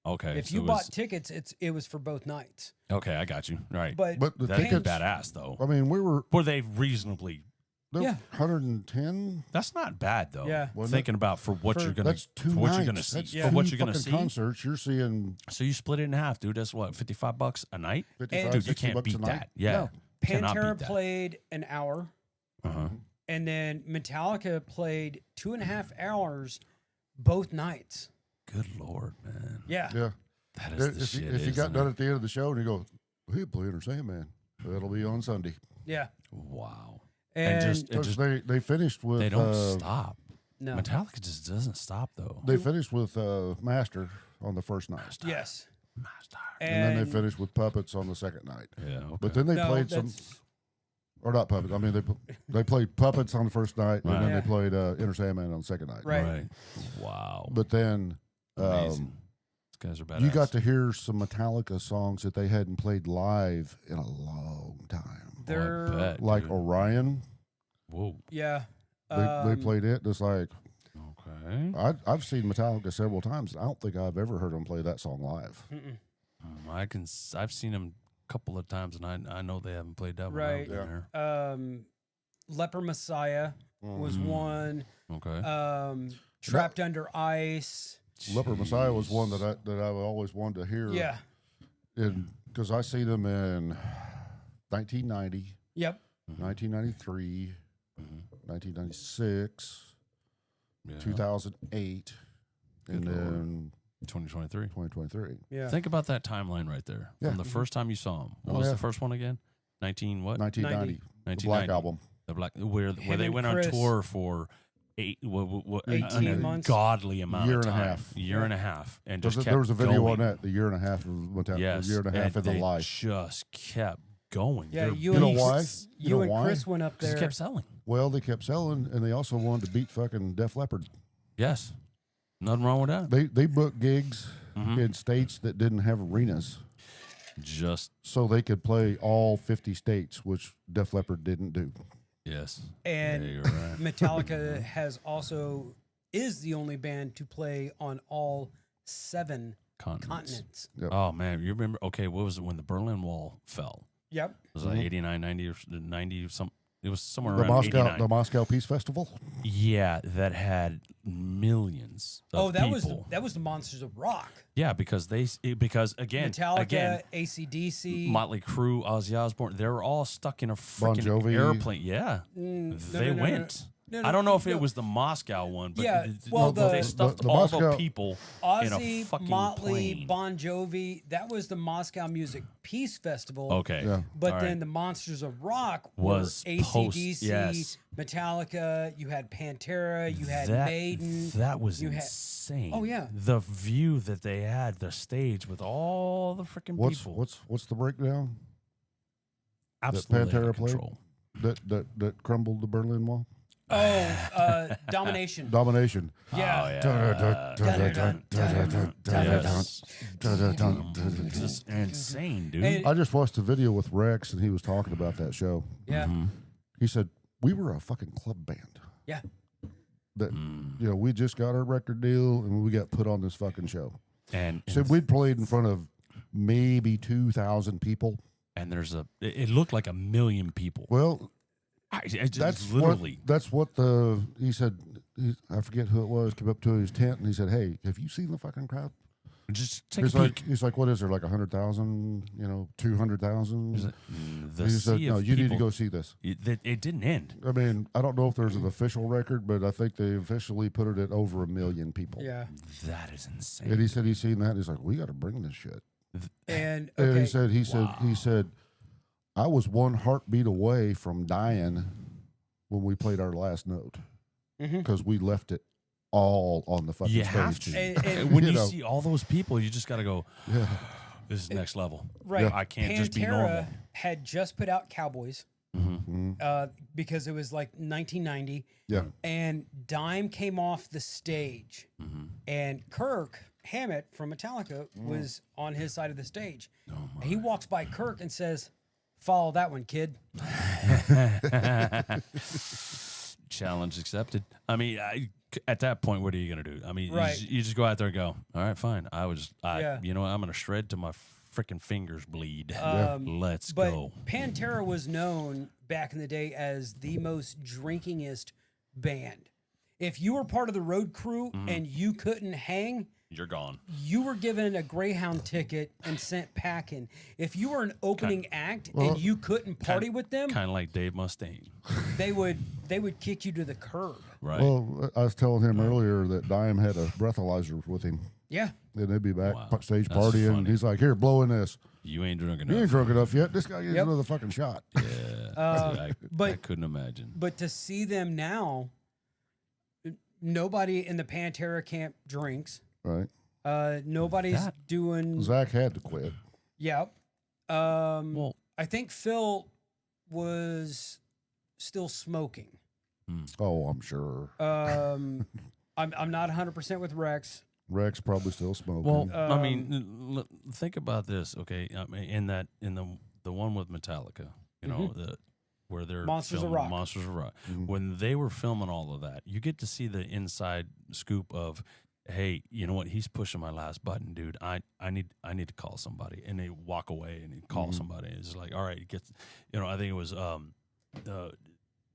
Okay. If so you it bought was- tickets, it was for both nights. Okay, I got you. Right. But But the That'd be tickets, badass though. I mean, were They reasonably? Yeah. 110. That's not bad though. Yeah. Wasn't Thinking about for what For- you're gonna That's 2 for what nights. you're gonna see That's for what you're gonna fucking see. concerts. You're seeing So you split it in half, dude. That's what, $55 a night? 55, Dude, you 60 can't bucks a beat night. that. Yeah. No. Cannot Pantera beat that. played an hour, Uh-huh. and then Metallica played 2.5 hours both nights. Good Lord, man. Yeah. Yeah. That is the If, shit. if you got isn't done it? at the end of the show and you go, hey, play Enter Sandman. That'll be on Sunday. Yeah. Wow. And, just- Because they finished with They don't stop. no. Metallica just doesn't stop though. They finished with Master on the first night. Yes. Master. And then they finished with Puppets on the second night. Yeah. Okay. But then they No, played some, that's- or not Puppets. I mean, they played Puppets on the first night, and Right. then Yeah. they played Enter Sandman on the second night. Right. Wow. But then Amazing. These guys are badass. you got to hear some Metallica songs that they hadn't played live in a long time. They're bet, Like dude. Orion, Whoa. yeah. they played it. It's like, Okay. I've seen Metallica several times. I don't think I've ever heard them play that song live. I've seen them a couple of times, and I know they haven't played that one. Right. Right. Yeah. Leper Messiah was Mm. one. Okay. Trapped Under Ice. Leper Messiah was one that I always wanted to hear. Yeah. Because I see them in 1990, Yep. 1993, 1996, Yeah. 2008, and Good Lord. then 2023. 2023. Yeah. Think about that timeline right there. Yeah. From the first time you saw them. What Oh, was yeah. the first one again? 19 what? 1990, the 1990. Black Album. The Black where Him they and went on Chris. tour for 18 an months. ungodly amount Year of and a time. half. Year and a half. And just There kept was a video going. on that, the year and a half of Metallica, Yes. the year and a half and of the they life. just kept going. Yeah. Their You You know and why? Chris, You you know and why? Chris went up Just there. kept selling. Well, they kept selling, and they also wanted to beat fucking Def Leppard. Yes. Nothing wrong with that. They booked gigs Mhm. in states that didn't have arenas, Just so they could play all 50 states, which Def Leppard didn't do. Yes. And Yeah, you're right. Metallica is the only band to play on all 7 continents. Yep. Oh man, you remember? Okay, what was it when the Berlin Wall fell? Yep. It was like 89, 90, or 90 some. It was somewhere The around 89. Moscow Peace Festival. Yeah, that had millions of people. that was the Monsters of Rock. Yeah, because again, Metallica, AC/DC, Motley Crue, Ozzy Osbourne, they were all stuck in a freaking Jovi. airplane. Yeah, they went. I don't know if it was the Moscow one, but Yeah, well, they stuffed the all Moscow- the people in a Ozzy, fucking Motley, plane. Bon Jovi. That was the Moscow Music Peace Festival. Okay, Yeah. But all then right. the Monsters of Rock Was were AC/DC, yes. Metallica. You had Pantera. You had that, Maiden. That was you had- insane. Oh, yeah. The view that they had, the stage with all the freaking people. What's the breakdown Absolutely Pantera out of played? control. that crumbled the Berlin Wall? Domination. Domination. Yeah. Yes. Just insane, dude. And- I just watched a video with Rex, and he was talking about that show. Yeah. He said we were a fucking club band. Yeah. That we just got our record deal, and we got put on this fucking show. and So we'd played in front of maybe 2,000 people. and it looked like 1 million people. Well, It's that's literally. what he said. I forget who it was. Came up to his tent and he said, "Hey, have you seen the fucking crowd?" Just take a peek. He's like, "What is there? Like 100,000? 200,000?" The He said, sea "No, of you need to people- go see this." It didn't end. I mean, I don't know if there's an official record, but I think they officially put it at over 1 million people. Yeah. That is insane. And he said he's seen that. And he's like, "We got to bring this shit." And And okay. he said, "I was one heartbeat away from dying when we played our last note because we left it all on the fucking You stage." have to. And- When you you know. see all those people, you just got to go, Yeah. this is next level. Right. I can't Pantera just be normal. had just put out Cowboys Mhm. because it was like 1990. Yeah. And Dime came off the stage. And Kirk Hammett from Metallica was on his side of the stage. He walks by Kirk and says, "Follow that one, kid." Challenge accepted. I mean, at that point, what are you going to do? I mean, Right. you just go out there and go, all right, fine. Yeah. You know what? I'm going to shred till my freaking fingers bleed. Let's But go. Pantera was known back in the day as the most drinkingest band. If you were part of the road crew and you couldn't hang, You're gone. you were given a Greyhound ticket and sent packing. If you were an opening act and you couldn't party with them, Kind of like Dave Mustaine. they would kick you to the curb. Right. Well, I was telling him earlier that Dime had a breathalyzer with him, Yeah. and they'd be back Wow. stage That's partying. funny. He's like, "Here, blow in this." you ain't drunk You enough. ain't drunk enough yet. This guy gets Yep. another fucking shot. I but- couldn't imagine. But to see them now, nobody in the Pantera camp drinks. Right? Nobody's That- doing. Zach had to quit. Yep. Well, I think Phil was still smoking. Oh, I'm sure. I'm not 100% with Rex. Rex probably still smoking. well, I mean, think about this, okay? I mean, in the one with Metallica, you know, where they're Monsters of filming Rock. Monsters of Rock. When they were filming all of that, you get to see the inside scoop of, hey, you know what? He's pushing my last button, dude. I need to call somebody, and they walk away and he call somebody. And it's like, all right, he gets, I think it was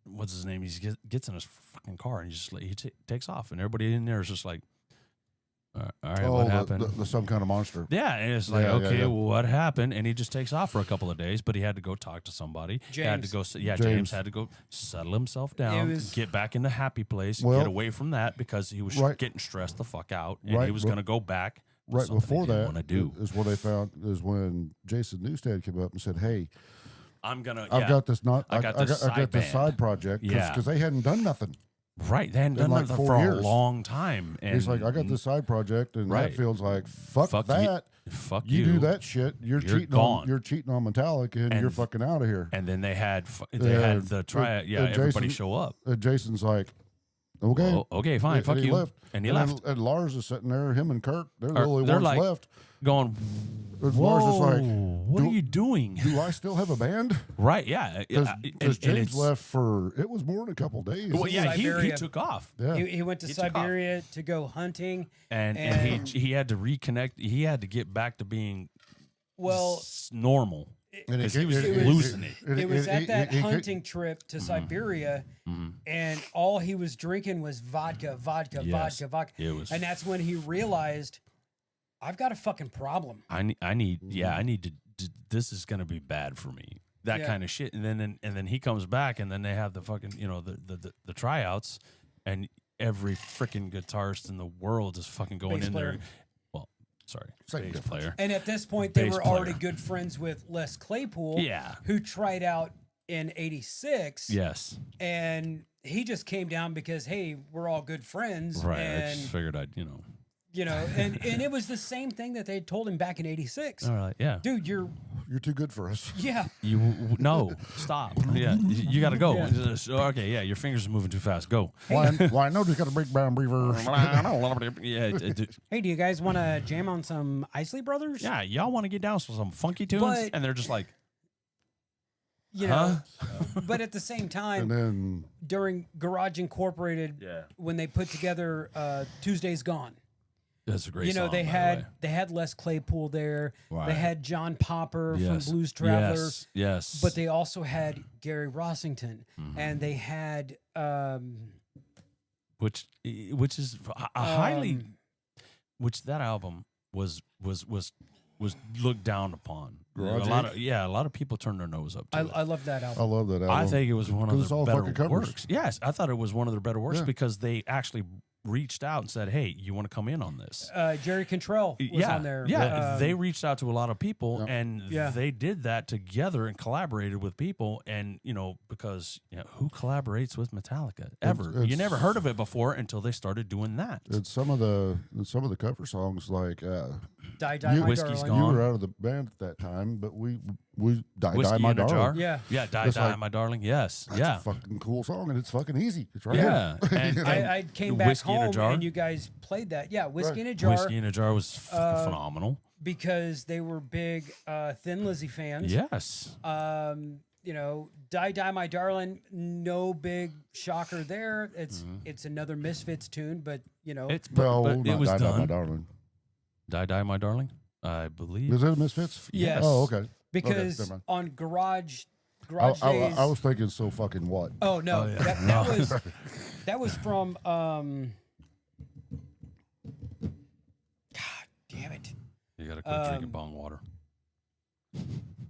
what's his name? He gets in his fucking car and he takes off, and everybody in there is just like, all right, what happened? The some kind of monster. Yeah, and it's like, Yeah, okay, yeah. well, what happened? And he just takes off for a couple of days, but he had to go talk to somebody. He had to James. go, James James. had to go settle himself down, was- get back in the happy place, Well, get away from that because he was right- getting stressed the fuck out, and right he was be- going to go back. to Right something before he didn't that want to do. is what they found is when Jason Newsted came up and said, "Hey, I'm gonna. I've got this not. I got this I got this side side band." project Yeah. because they hadn't done nothing." Right, they hadn't in done like that 4 for years. a long time. And He's like, "I got this side project," and Right. that feels like fuck you- that. Fuck You do that shit, you're cheating gone. on. You're cheating on Metallica, and you're And- fucking out of here. And then they had Yeah, the tryout. Yeah, and everybody Jason- show up. And Jason's like, Okay. Oh, okay, fine. And Fuck he you. left. And he left. And Lars is sitting there. Him and Kirk, they're the Or only they're ones like- left. Going, And whoa, Lars is like, what are you doing? do I still have a band? Right, yeah. Because And James it's- left for, it was more than a couple days. Well, yeah, he Siberia. took off. Yeah. He went to He took off. Siberia to go hunting. And he had to reconnect. He had to get back to being Well, normal. And Because he was it- losing it. it was at that he- hunting trip to Siberia, and all he was drinking was vodka, vodka, Yes. vodka. It was And that's when he realized, I've got a fucking problem. I need to. This is gonna be bad for me. That Yeah. kind of shit. And then he comes back, and then they have the fucking the tryouts, and every freaking guitarist in the world is fucking going Bass in player. there. Well, sorry, Same bass difference. player. And at this point, they Bass were already player. good friends with Les Claypool, Yeah. who tried out in '86. Yes. And he just came down because, hey, we're all good friends. Right. I And, just figured I'd and it was the same thing that they had told him back in '86. All right. Yeah. Dude, you're, You're too good for us. yeah. No, stop. Yeah, you got to go. Yeah. Okay, yeah, your fingers are moving too fast. Go. Why I know he's got a big brown beaver. Yeah, Hey, do you guys want to jam on some Isley Brothers? yeah. Y'all want to get down to some funky tunes, But- and they're just like, You know, but at the same time, And then during Garage Incorporated, Yeah. when they put together Tuesday's Gone, that's a great. you know, song, they by the had way. they had Les Claypool there, Right. they had John Popper Yes. from Blues Traveler, Yes. but they also had Gary Rossington, Mm-hmm. and they had which is a highly, um, which that album was looked down upon. Garage a lot of people turned their nose up to it. I love that I album. love that album. I think it was one of 'Cause it's the all better fucking covers. works. Yes, I thought it was one of their better works Yeah. because they actually reached out and said, "Hey, you want to come in on this?" Jerry Cantrell was on there. Yeah, they reached out to a lot of people, Yeah. and Yeah. they did that together and collaborated with people. And because who collaborates with Metallica ever? You it's- never heard of it before until they started doing that. It's some of the cover songs like Die, Die, You- My Whiskey's Darling. you Gone. were out of the band at that time, but we die Whiskey my in a darling. jar. Yeah. yeah, die, It's die, like- my darling. Yes, That's yeah, a fucking cool song, and it's fucking easy. It's right yeah. here. And, I came back Whiskey in a home Jar? and you guys played that. Yeah, Whiskey Right. in a Jar, Whiskey in a Jar was phenomenal. because they were big Thin Lizzy fans. Yes. Die, Die, My Darling, no big shocker there. It's another Misfits tune, but It's No, but it not was Die, Die, done. my darling. Die, die, my darling. I believe. Is it Misfits? Yes. Oh, okay. because never mind. on Garage I, Days. I was thinking so fucking what? Oh no, Oh, yeah. that was from God damn it. You gotta quit drinking bong water.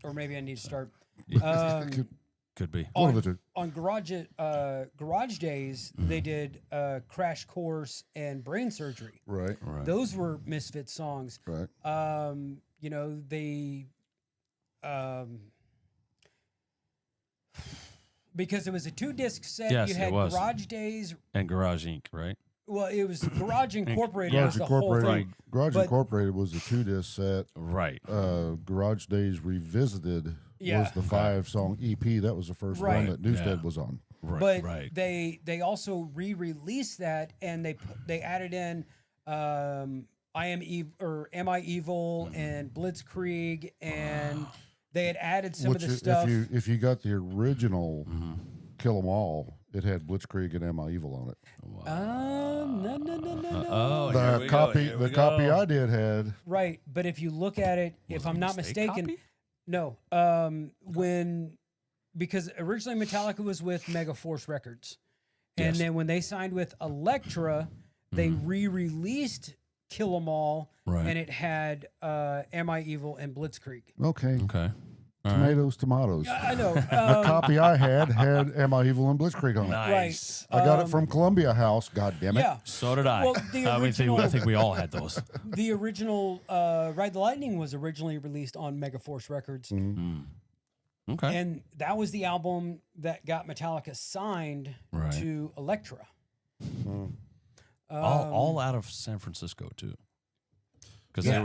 Or maybe I need to start Could be. One on, of the two. on Garage Days they did Crash Course and Brain Surgery. Right. Right. Those were Misfit songs. Right. They because it was a 2-disc set. Yes, you it had was. Garage Days. And Garage Inc. Right. Well, it was Garage Incorporated Garage was the whole Incorporated. thing. Garage But- Incorporated was the 2-disc set. Right. Garage Days Revisited Yeah. was the 5-song EP. That was the first Right. one that Newstead Yeah. was on. Right. But right. they also re-released that, and they added in I Am Evil or Am I Evil and Blitzkrieg, and they had added some Which of the stuff. if you got the original Kill 'Em All, it had Blitzkrieg and Am I Evil on it. No. Oh, here The we copy go, here the we copy go. I did had Right, but if you look at it, if Was it I'm a not mistake mistaken, copy? no. Because originally Metallica was with Megaforce Records, and Yes. then when they signed with Elektra, they re-released Kill 'Em All, Right. and it had Am I Evil and Blitzkrieg. okay. Okay. All right. Tomatoes. I know. The copy I had Am I Evil and Blitzkrieg on it. Nice. I got it from Columbia House. God damn it! Yeah, So did I. Well, the I think we all had those. the original Ride the Lightning was originally released on Megaforce Records, Okay. and that was the album that got Metallica signed Right. to Elektra. all out of San Francisco too. because Yeah.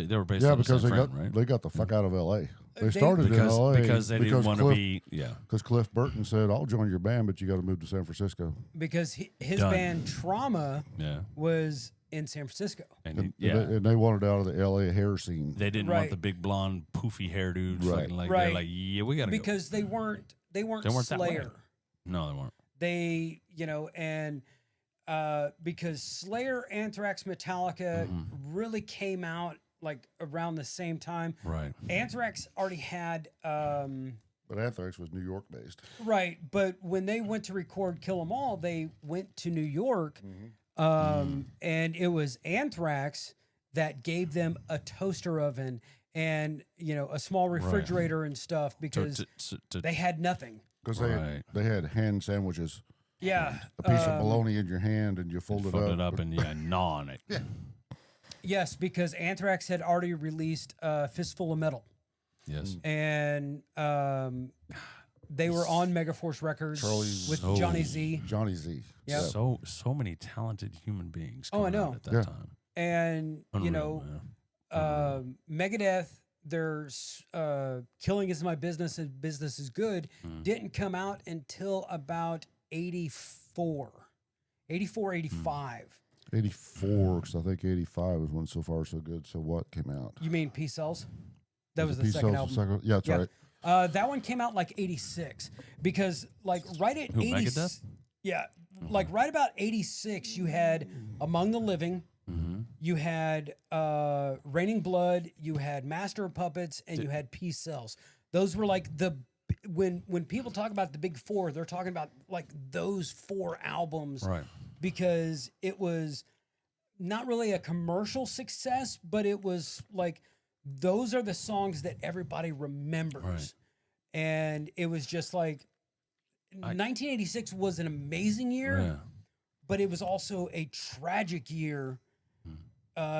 they were based Yeah, out of San because they Fran, got right? they got the fuck out of L.A. They They- started in L.A. because they didn't want to be because Cliff Burton said, "I'll join your band, but you got to move to San Francisco." because his Done. band Trauma yeah, was in San Francisco. and And they wanted out of the L.A. hair scene. they didn't Right. want the big blonde poofy hair dudes. Right. Fucking like Right. they're like, yeah, we gotta go. Because they weren't They weren't that way. Slayer. No, they weren't. They, and because Slayer, Anthrax, Metallica really came out like around the same time. Right. Anthrax already had But Anthrax was New York based. right, but when they went to record Kill 'Em All, they went to New York, and it was Anthrax that gave them a toaster oven and a small refrigerator and stuff because they had nothing. Because Right. they had hand sandwiches. Yeah, A piece of bologna in your hand, and you fold fold it up and gnaw on it. yes, because Anthrax had already released Fistful of Metal. Yes. And they were on Megaforce Records Charlie's- with So- Johnny Z. Johnny Z. Yep. So many talented human beings. Oh, I coming out know. at that Yeah. time. And Unreal, man. Megadeth, there's Killing Is My Business and Business Is Good didn't come out until about 84, 85. 84, because I think 85 was when So Far So Good. So What came out? You mean Peace Cells? That was it the Peace second Cells album. Yeah, that's Yeah. right. That one came out like 86 because like right at Who, 80, Megadeth? yeah, like right about 86, you had Among the Living, you had Raining Blood, you had Master of Puppets, and you had Peace Cells. Those were like when people talk about the big four, they're talking about like those four albums, Right. because it was not really a commercial success, but it was like those are the songs that everybody remembers. Right. And it was just like 1986 was an amazing year, Yeah. but it was also a tragic year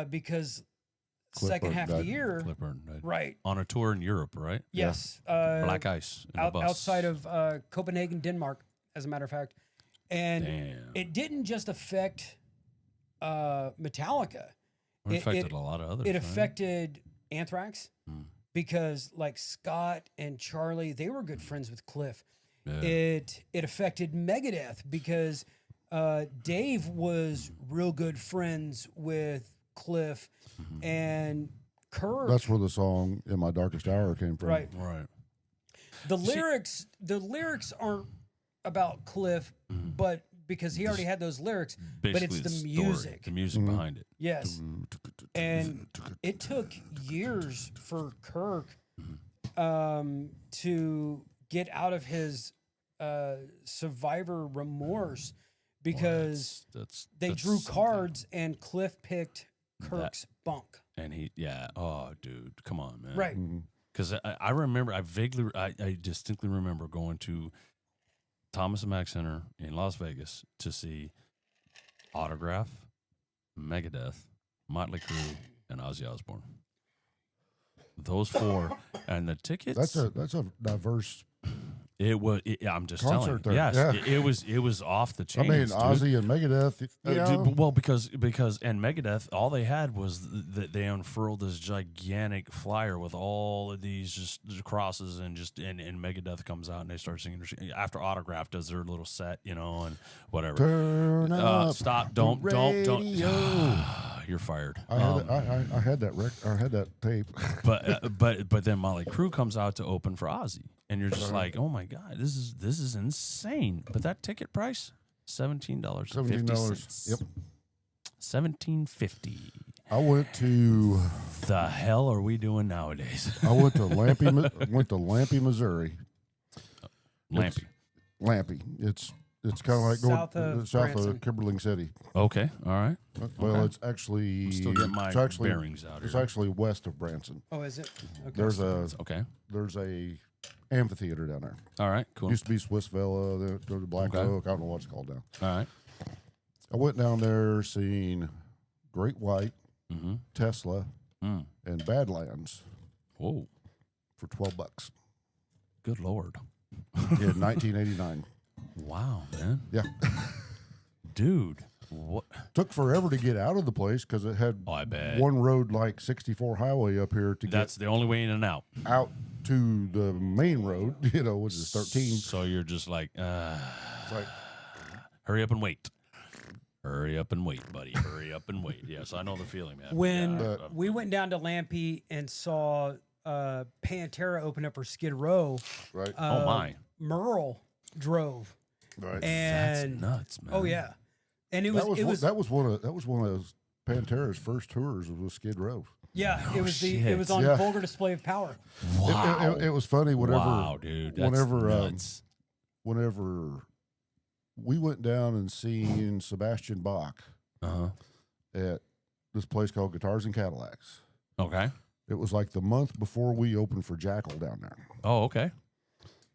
because Cliff second Burton half of the died. year, Cliff Burton died. right? On a tour in Europe, right? Yes, Black Ice in the bus. outside of Copenhagen, Denmark, as a matter of fact. And Damn. it didn't just affect Metallica. It affected a lot of others. It right? affected Anthrax because like Scott and Charlie, they were good friends with Cliff. Yeah. It affected Megadeth because Dave was real good friends with Cliff and Kirk. That's where the song "In My Darkest Hour" came from. right. Right. The lyrics aren't about Cliff, but because he already had those lyrics, but it's the story, music. the music behind it. Yes. And it took years for Kirk to get out of his survivor remorse because they drew something. cards and Cliff picked Kirk's bunk. And oh, dude, come on, man. Right. Because I remember, I distinctly remember going to Thomas and Mack Center in Las Vegas to see Autograph, Megadeth, Motley Crue, and Ozzy Osbourne. Those four, and the tickets. That's a diverse. It was. I'm just telling you. Concert there, Yes, yeah. it was off the I chains. mean, dude. Ozzy and Megadeth. Dude, well, because and Megadeth, all they had was that they unfurled this gigantic flyer with all of these just crosses and Megadeth comes out and they start singing after Autograph does their little set, and whatever. Turn up. Stop! the Don't! radio. You're fired. I had that tape. But then Motley Crue comes out to open for Ozzy, and you're just like, oh my god, this is insane. But that ticket price, $17.50. $17. Yep. $17.50. I went to The hell are we doing nowadays? Lampy, Missouri. Lampy. Lampy. It's kind of like South of south Branson. of Kimberling City. Okay, all right. Well, Okay. it's actually Still get my it's actually, bearings out It's here. actually west of Branson. Oh, is it? Okay. There's a amphitheater down there. All right, cool. Used to be Swiss Villa. They go to Black Okay. Oak. I don't know what it's called now. All right. I went down there, seen Great White, Mm-hmm. Tesla, and Badlands Whoa, for $12 good lord. in 1989. Wow, man. Yeah. Dude. What? Took forever to get out of the place because it had I bet. one road like 64 highway up here to That's the only way in and out. get out to the main road, which is 13. So you're just like, It's like, hurry up and wait. Hurry up and wait, buddy. Hurry up and wait. Yes, I know the feeling, man. When Yeah, we went down to Lampe and saw Pantera open up for Skid Row, right, oh my, Merle drove, right. that's and nuts, man. oh yeah, and it was that was one of Pantera's first tours was Skid Row. yeah, it was it shit. was on Yeah. Vulgar Display of Power. Wow, It was funny. wow, dude. That's nuts. Whenever we went down and seen Sebastian Bach at this place called Guitars and Cadillacs. Okay. It was like the month before we opened for Jackal down there. Oh, okay.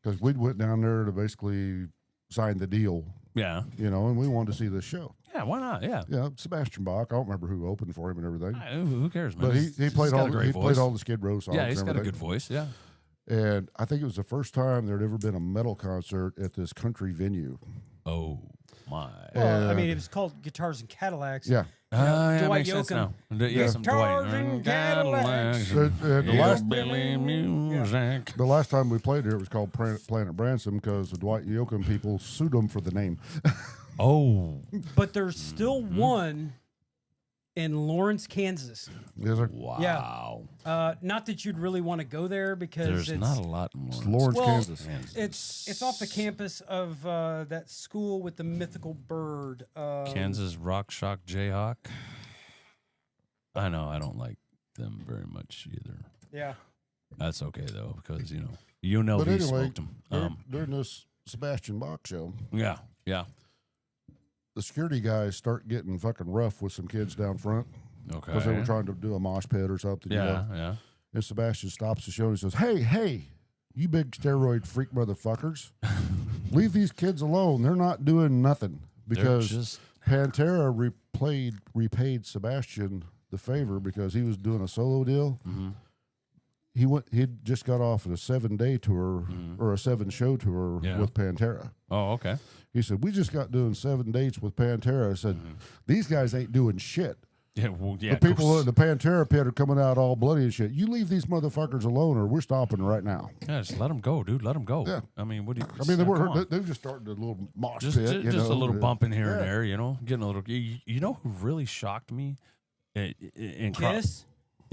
Because we went down there to basically sign the deal, Yeah. and we wanted to see this show. Yeah. Why not? Yeah. Yeah, Sebastian Bach. I don't remember who opened for him and everything. Who cares, man? But he He's played got all a great he voice. played all the Skid Row songs. Yeah, he's and got a everything. good voice. Yeah. And I think it was the first time there'd ever been a metal concert at this country venue. Oh my. Well, I And- mean, it was called Guitars and Cadillacs. Yeah. Yeah, Dwight makes sense Yoakam. now. Yeah, some Guitars Dwight. and Cadillacs. Hillbilly music. The last time we played here, it was called Planet Bransom because the Dwight Yoakam people sued them for the name. Oh, But there's still Mm-hmm. one in Lawrence, Kansas. wow. Not that you'd really want to go there because There's it's not a lot more. Lawrence, well, Kansas. it's off the campus of that school with the mythical bird. Kansas Rock Shock Jayhawk. I know I don't like them very much either. Yeah. That's okay though because But UNLV anyway, smoked them. during this Sebastian Bach show, Yeah. the security guys start getting fucking rough with some kids down front Okay. because they were trying to do a mosh pit or something. Yeah. And Sebastian stops the show and he says, "Hey, you big steroid freak motherfuckers, leave these kids alone. They're not doing nothing." Because just Pantera repaid Sebastian the favor because he was doing a solo deal. He'd just got off at a 7-day tour or a 7-show tour Yeah. with Pantera. Oh, okay. He said, "We just got doing 7 dates with Pantera." I said, "These guys ain't doing shit. Yeah. Well, yeah. The of people course. in the Pantera pit are coming out all bloody and shit. You leave these motherfuckers alone or we're stopping right now." Yeah, just let them go, dude. Let them go. Yeah. I mean, what do you? I mean, come on. they just started a little mosh just pit. just a little bumping here and Yeah. there, getting a little. You know who really shocked me? In Kiss.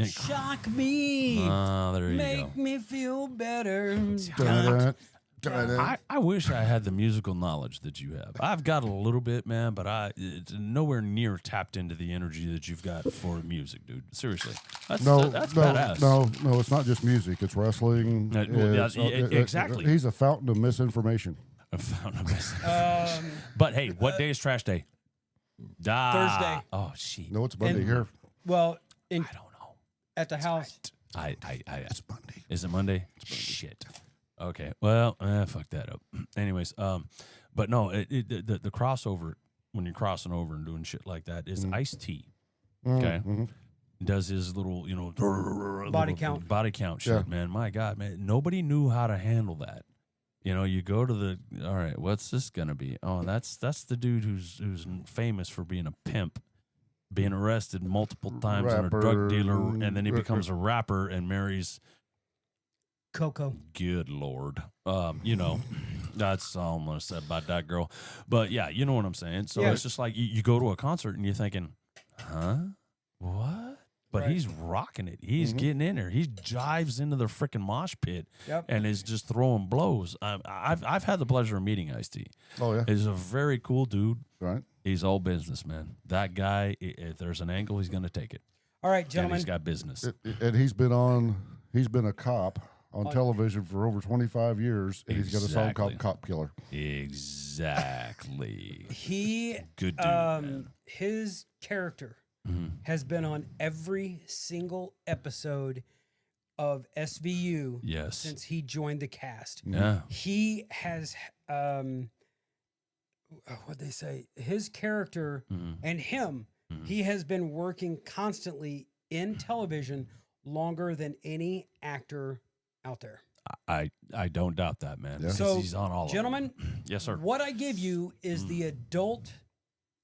Shock me. There you Make go. me feel better. Dun-dun, dun-dun. I wish I had the musical knowledge that you have. I've got a little bit, man, but it's nowhere near tapped into the energy that you've got for music, dude. Seriously, that's badass. No, it's not just music. It's wrestling. Well, yeah, It's- exactly. He's a fountain of misinformation. I found a message. But hey, what day is trash day? Thursday. Oh, shit. No, it's Monday And- here. Well, I don't know. at the house. It's Monday. Is it Monday? Shit. Okay. Well, fuck that up. Anyways, but no, the crossover when you're crossing over and doing shit like that is Ice-T. Okay. Does his little, Body count. body count shit, Yeah. man. My God, man. Nobody knew how to handle that. You go to all right, what's this gonna be? Oh, that's the dude who's famous for being a pimp, being arrested multiple times and a drug Rapper. dealer, and then he becomes a rapper and marries. Coco. Good Lord. That's all I'm going to say about that girl. But yeah, you know what I'm saying? So Yeah. it's just like you go to a concert and you're thinking, huh? What? But Right. he's rocking it. He's getting in there. He jives into the freaking mosh pit Yep. and is just throwing blows. I've had the pleasure of meeting Ice-T. Oh, yeah. He's a very cool dude. Right. He's all business, man. That guy, if there's an angle, he's going to take it. All right, And gentlemen. he's got business. And he's been a cop on television for over 25 years, and he's got a song called Exactly. Cop Killer. Exactly. He Good dude, man. his character has been on every single episode of SVU Yes. since he joined the cast. Yeah. He has what they say, his character and him, he has been working constantly in television longer than any actor out there. I don't doubt that, man. Yeah. Because So, he's on all gentlemen, of them. Yes, sir. what I give you is the adult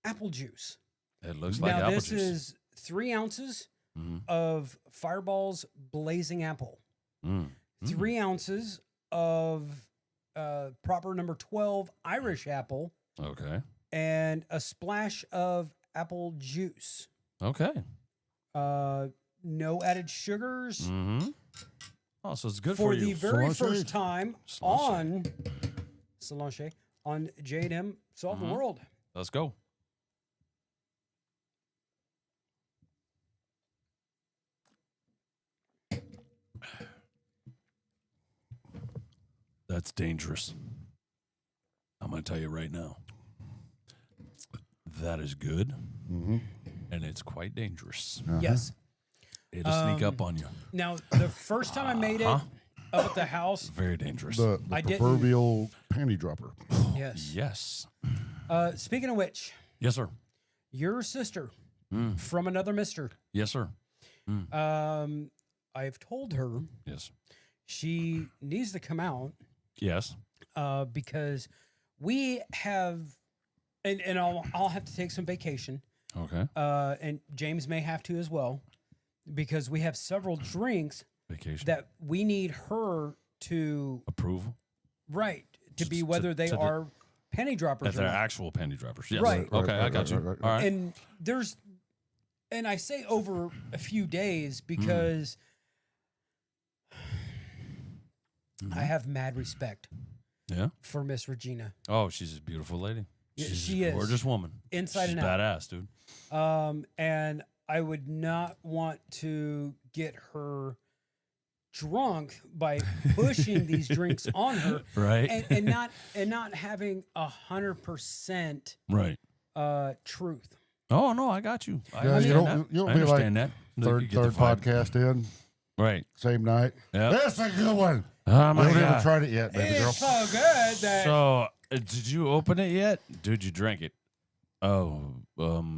apple juice. It looks like Now, apple this juice. is 3 ounces Mhm. of Fireball's Blazing Apple, Mm. 3 ounces of proper number 12 Irish apple, Okay. and a splash of apple juice. Okay. No added sugars. Mm-hmm. Oh, so it's good For for the you. very Solange. first time Solange. on Solange, on J&M Solve the Mhm. World. Let's go. That's dangerous. I'm going to tell you right now. That is good, Mm-hmm. and it's quite dangerous. Yes. It'll sneak up on you. Now, the first time I made it up at the house, Very dangerous. The I didn't- proverbial panty dropper. yes. Yes. Speaking of which, Yes, sir. your sister Mm. from another mister, Yes, sir. I've told her Yes. she needs to come out Yes. because we have, and I'll have to take some vacation, Okay. and James may have to as well, because we have several drinks Vacation. that we need her to Approval. to be whether they to the- are penny droppers If or they're not. actual penny droppers. Yes. Right. Okay, I got you. right. All right. And I say over a few days because Mm-hmm. I have mad respect Yeah. for Miss Regina. Oh, she's a beautiful lady. Yeah, She's she a is. gorgeous woman. Inside She's and out. badass, dude. And I would not want to get her drunk by pushing these drinks on her, Right. and not having 100% Right. truth. Oh no, I got you. I Yeah, understand you don't- that. you don't I be like understand that. You Third get the vibe. podcast in, Right. same night. Yep. That's a good one. Oh I my haven't even god. tried it yet, baby girl. It's so good that So, did you open it yet? Did you drink it? Oh,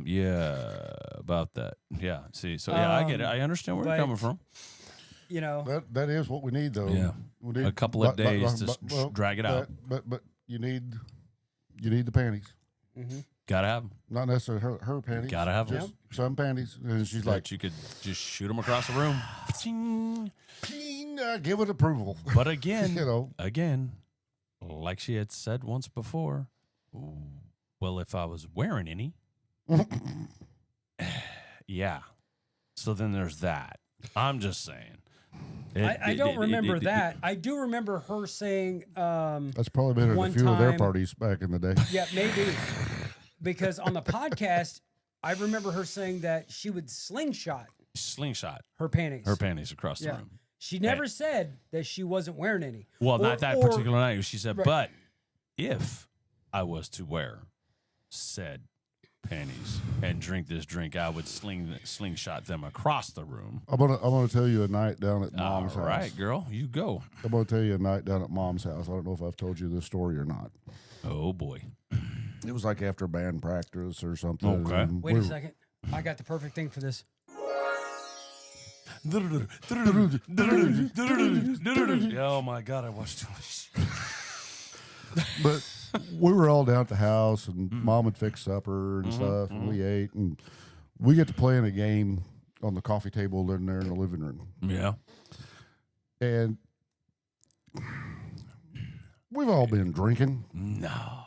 yeah, about that. Yeah. See, so yeah, I get it. I understand where you're but- coming from. you know. That is what we need, though. Yeah. We need A couple of days to drag it out. But you need the panties. Gotta have them. Not necessarily her panties. Gotta have them. just some panties. And she's like, Like you could just shoot them across the room. Ching. "Ping, give it approval. But again, You know. again, like she had said once before, well, if I was wearing any, yeah. So then there's that. I'm just saying. I don't remember that. I do remember her saying, That's probably been at a One few of their time- parties back in the day. yeah, maybe. Because on the podcast, I remember her saying that she would slingshot Slingshot her panties. her panties across the Yeah. room. She never said that she wasn't wearing any. Well, Or- not that or- particular night. She said, Right. but if I was to wear said panties and drink this drink, I would slingshot them across the room. I'm gonna tell you a night down at All Mom's right, house. girl, you go. I'm gonna tell you a night down at Mom's house. I don't know if I've told you this story or not. Oh boy. It was like after band practice or something. Okay. and Wait we a were- second. I got the perfect thing for this. Oh my god, I watched too much. But we were all down at the house, and Mom had fixed supper and stuff, and we ate, and we get to playing a game on the coffee table in there in the living room, Yeah. and we've all been drinking. No.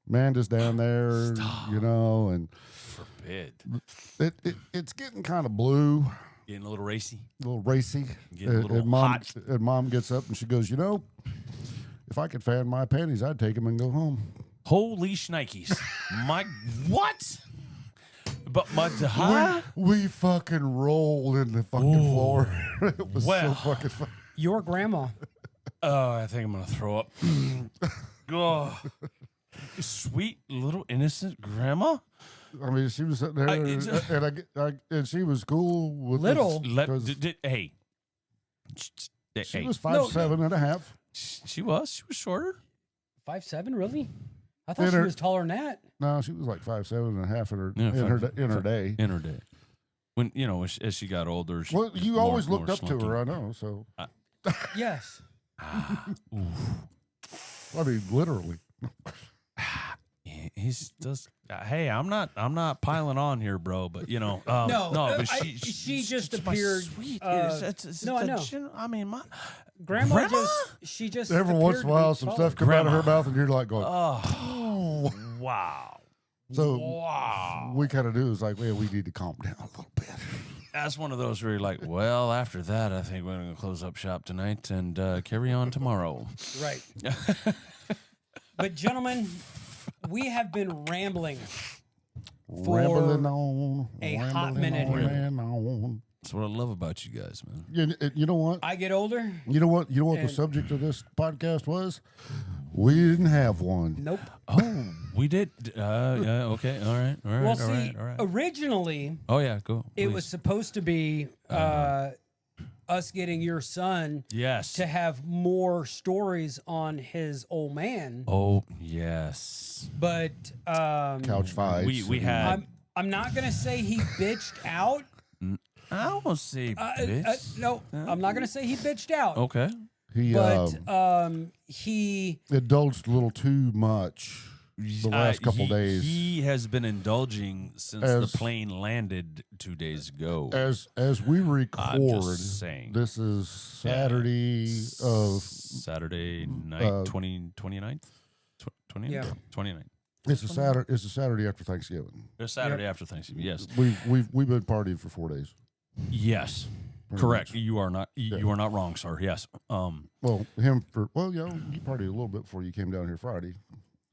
Amanda's down there, you know, and Forbid. it's getting kind of blue, Getting a little racy. a little racy. Getting a little and Mom, hot. And Mom gets up and she goes, you know, if I could fan my panties, I'd take them and go home. Holy shnikes. My what? But my huh? We fucking rolled in the fucking floor. It was Well. so fucking fun. Your grandma. Oh, I think I'm gonna throw up. Oh. Sweet little innocent grandma. I mean, she was sitting there, and she was cool with Little. Let, 'cause hey. she Hey. was 5'7.5". She was shorter. 5'7", really? I thought In she her- was taller than that. No, she was like 5'7.5" in her Yeah, in her day. In her day. When as she got older, she Well, was you more- always looked more up to slinky. her, I know. So Yes. I mean, literally. he's just. Hey, I'm not piling on here, bro. But No, but she just my appeared, Sweet, no, I know. I mean, my Grandma Grandma? she just Every once in a appeared to be while, some taller. stuff come out of her Grandma. mouth, and you're like going, oh, wow. So wow. we kind of do is like, well, we need to calm down a little bit. That's one of those where you're like, well, after that, I think we're going to close up shop tonight and carry on tomorrow. Right. But gentlemen, we have been rambling for Rambling on, a hot rambling minute on here. and on. That's what I love about you guys, man. You know what? I get older. You know what? You know what the And- subject of this podcast was? We didn't have one. Nope. Oh, we did. Yeah, okay. All right. All right. Well, all see, right. All right. originally Oh, yeah. Go. it please. was supposed to be us getting your son Yes. to have more stories on his old man, Oh, yes. but Couch fights. We and- had. I'm not gonna say he bitched out. I won't say bitch. No, I'm not gonna say he bitched out. Okay. He But he indulged a little too much the last couple days. He has been indulging since As- the plane landed 2 days ago. As we record, saying. this is Saturday of Saturday night, 29th? 29th? Yeah. 29th. it's a Saturday after Thanksgiving. It's Saturday after Thanksgiving. Yes. We've been partying for 4 days. Yes. pretty Correct. much. You are not. You are not wrong, sir. Yes. Well, you partied a little bit before you came down here Friday.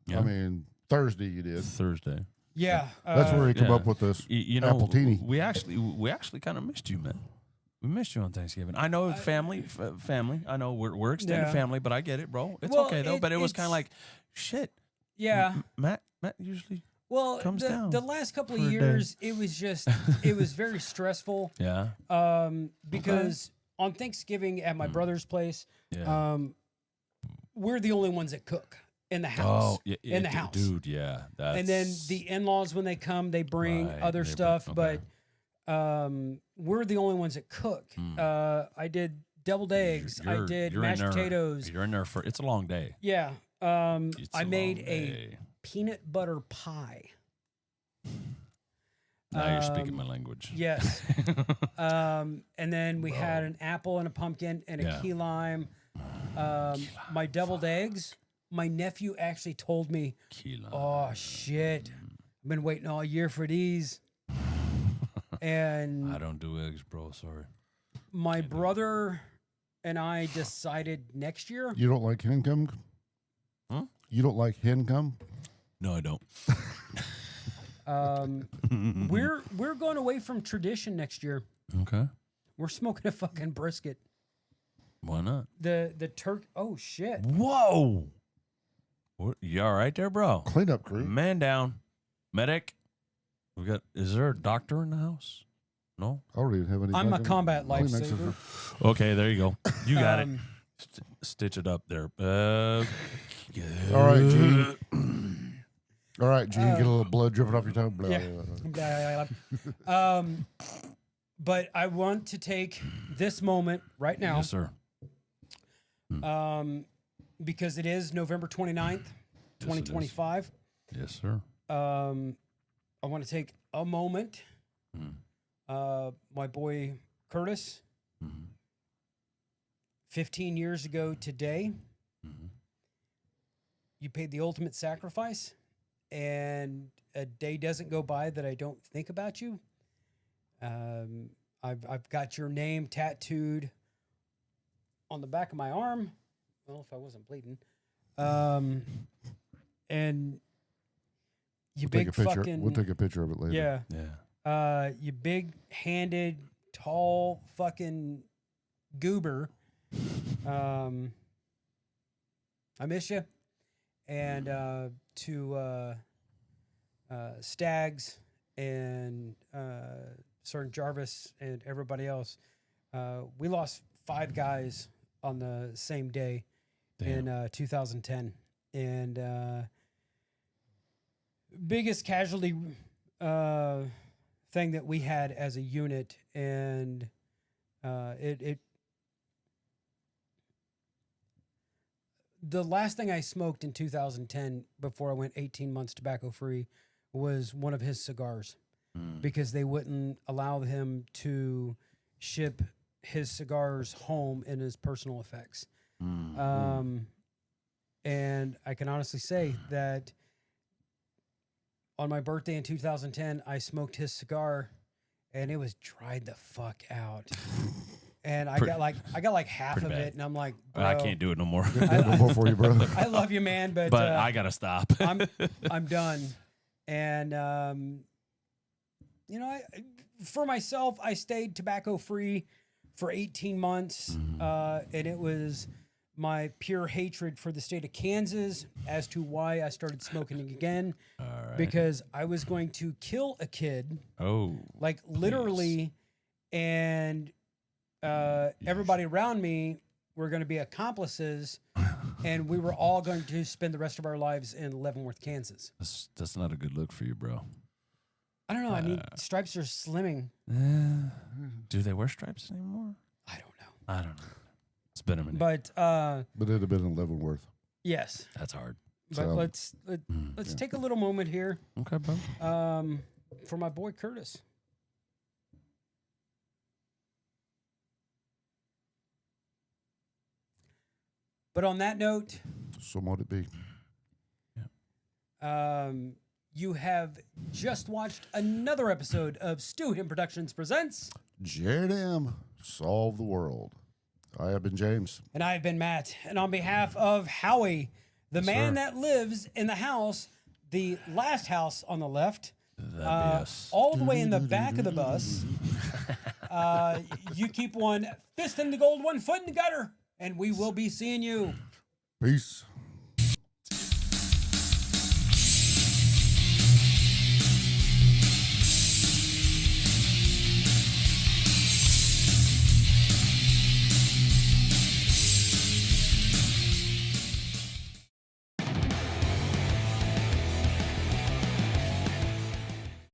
Yeah. I mean, Thursday you did. Thursday. yeah. That's where he come yeah. up with this You know, Appletini. we actually kind of missed you, man. We missed you on Thanksgiving. I know family. I know we're extended Yeah. family, but I get it, bro. It's Well, okay though. But it was kind of like, shit. Yeah. Matt usually. Well, comes down the last couple for of a day. years, it was very stressful. Yeah. Because on Thanksgiving at my brother's place, Yeah. we're the only ones that cook in the house. Oh, yeah, in the house. dude. Yeah. That's, And then the in-laws, when they come, they bring Right, other they bring- stuff, okay. but we're the only ones that cook. I did deviled eggs. I did you're in mashed there- potatoes. You're in there for. It's a long day. Yeah. It's I a made long a day. peanut butter pie. Now you're speaking my language. Yes. And then we had an apple and a pumpkin and a Yeah. key lime. My deviled eggs. My nephew actually told me, Key lime. "Oh shit, I've been waiting all year for these." And I don't do eggs, bro. Sorry. my brother and I decided next year. You don't like hen cum? Huh? You don't like hen cum? No, I don't. We're going away from tradition next year. Okay. We're smoking a fucking brisket. Why not? The turkey. Oh shit. Whoa. What, you all right there, bro? Cleanup crew. Man down. Medic. We got. Is there a doctor in the house? No. I don't even have any. I'm a fucking combat Kleenexes. lifesaver. Okay, there you go. You got it. Um, Stitch it up there. All right, Gene. All right, Gene. Get a little blood dripping off your tongue. Blah, Yeah. blah, blah. But I want to take this moment right now, Yes, sir. because it is November 29th, 2025. Yes, sir. I want to take a moment. Mm. My boy Curtis, Mhm. 15 years ago today, Mhm. you paid the ultimate sacrifice, and a day doesn't go by that I don't think about you. I've got your name tattooed on the back of my arm. Well, if I wasn't bleeding. And you We'll take a big picture. fucking We'll take a picture of it later. yeah. Yeah. You big-handed, tall fucking goober. I miss you. And to Stags and Sergeant Jarvis and everybody else, we lost 5 guys on the same day in 2010. And biggest casualty thing that we had as a unit, and the last thing I smoked in 2010 before I went 18 months tobacco free was one of his cigars because they wouldn't allow him to ship his cigars home in his personal effects. And I can honestly say that on my birthday in 2010, I smoked his cigar and it was dried the fuck out. And I got like half of bad. it, and I'm like, I bro, can't do it no more. No more for you, brother. I love you, man, but I gotta stop. I'm done. And for myself, I stayed tobacco free for 18 months, and it was my pure hatred for the state of Kansas as to why I started smoking again, because I was going to kill a kid, like literally, and everybody around me were going to be accomplices, and we were all going to spend the rest of our lives in Leavenworth, Kansas. That's not a good look for you, bro. I don't know. I mean, stripes are slimming. Do they wear stripes anymore? I don't know. I don't know. It's been a minute. But But it'd have been in Leavenworth. yes. That's hard. But So, let's take a little moment here Okay, bro. for my boy Curtis. But on that note, So might it be. you have just watched another episode of Stu Him Productions Presents. Jared M. Solve the world. I have been James. And I've been Matt. And on behalf of Howie, the man that lives in the house, the last house on the left, all the way in the back of the bus, you keep one fist in the gold, one foot in the gutter, and we will be seeing you. Peace.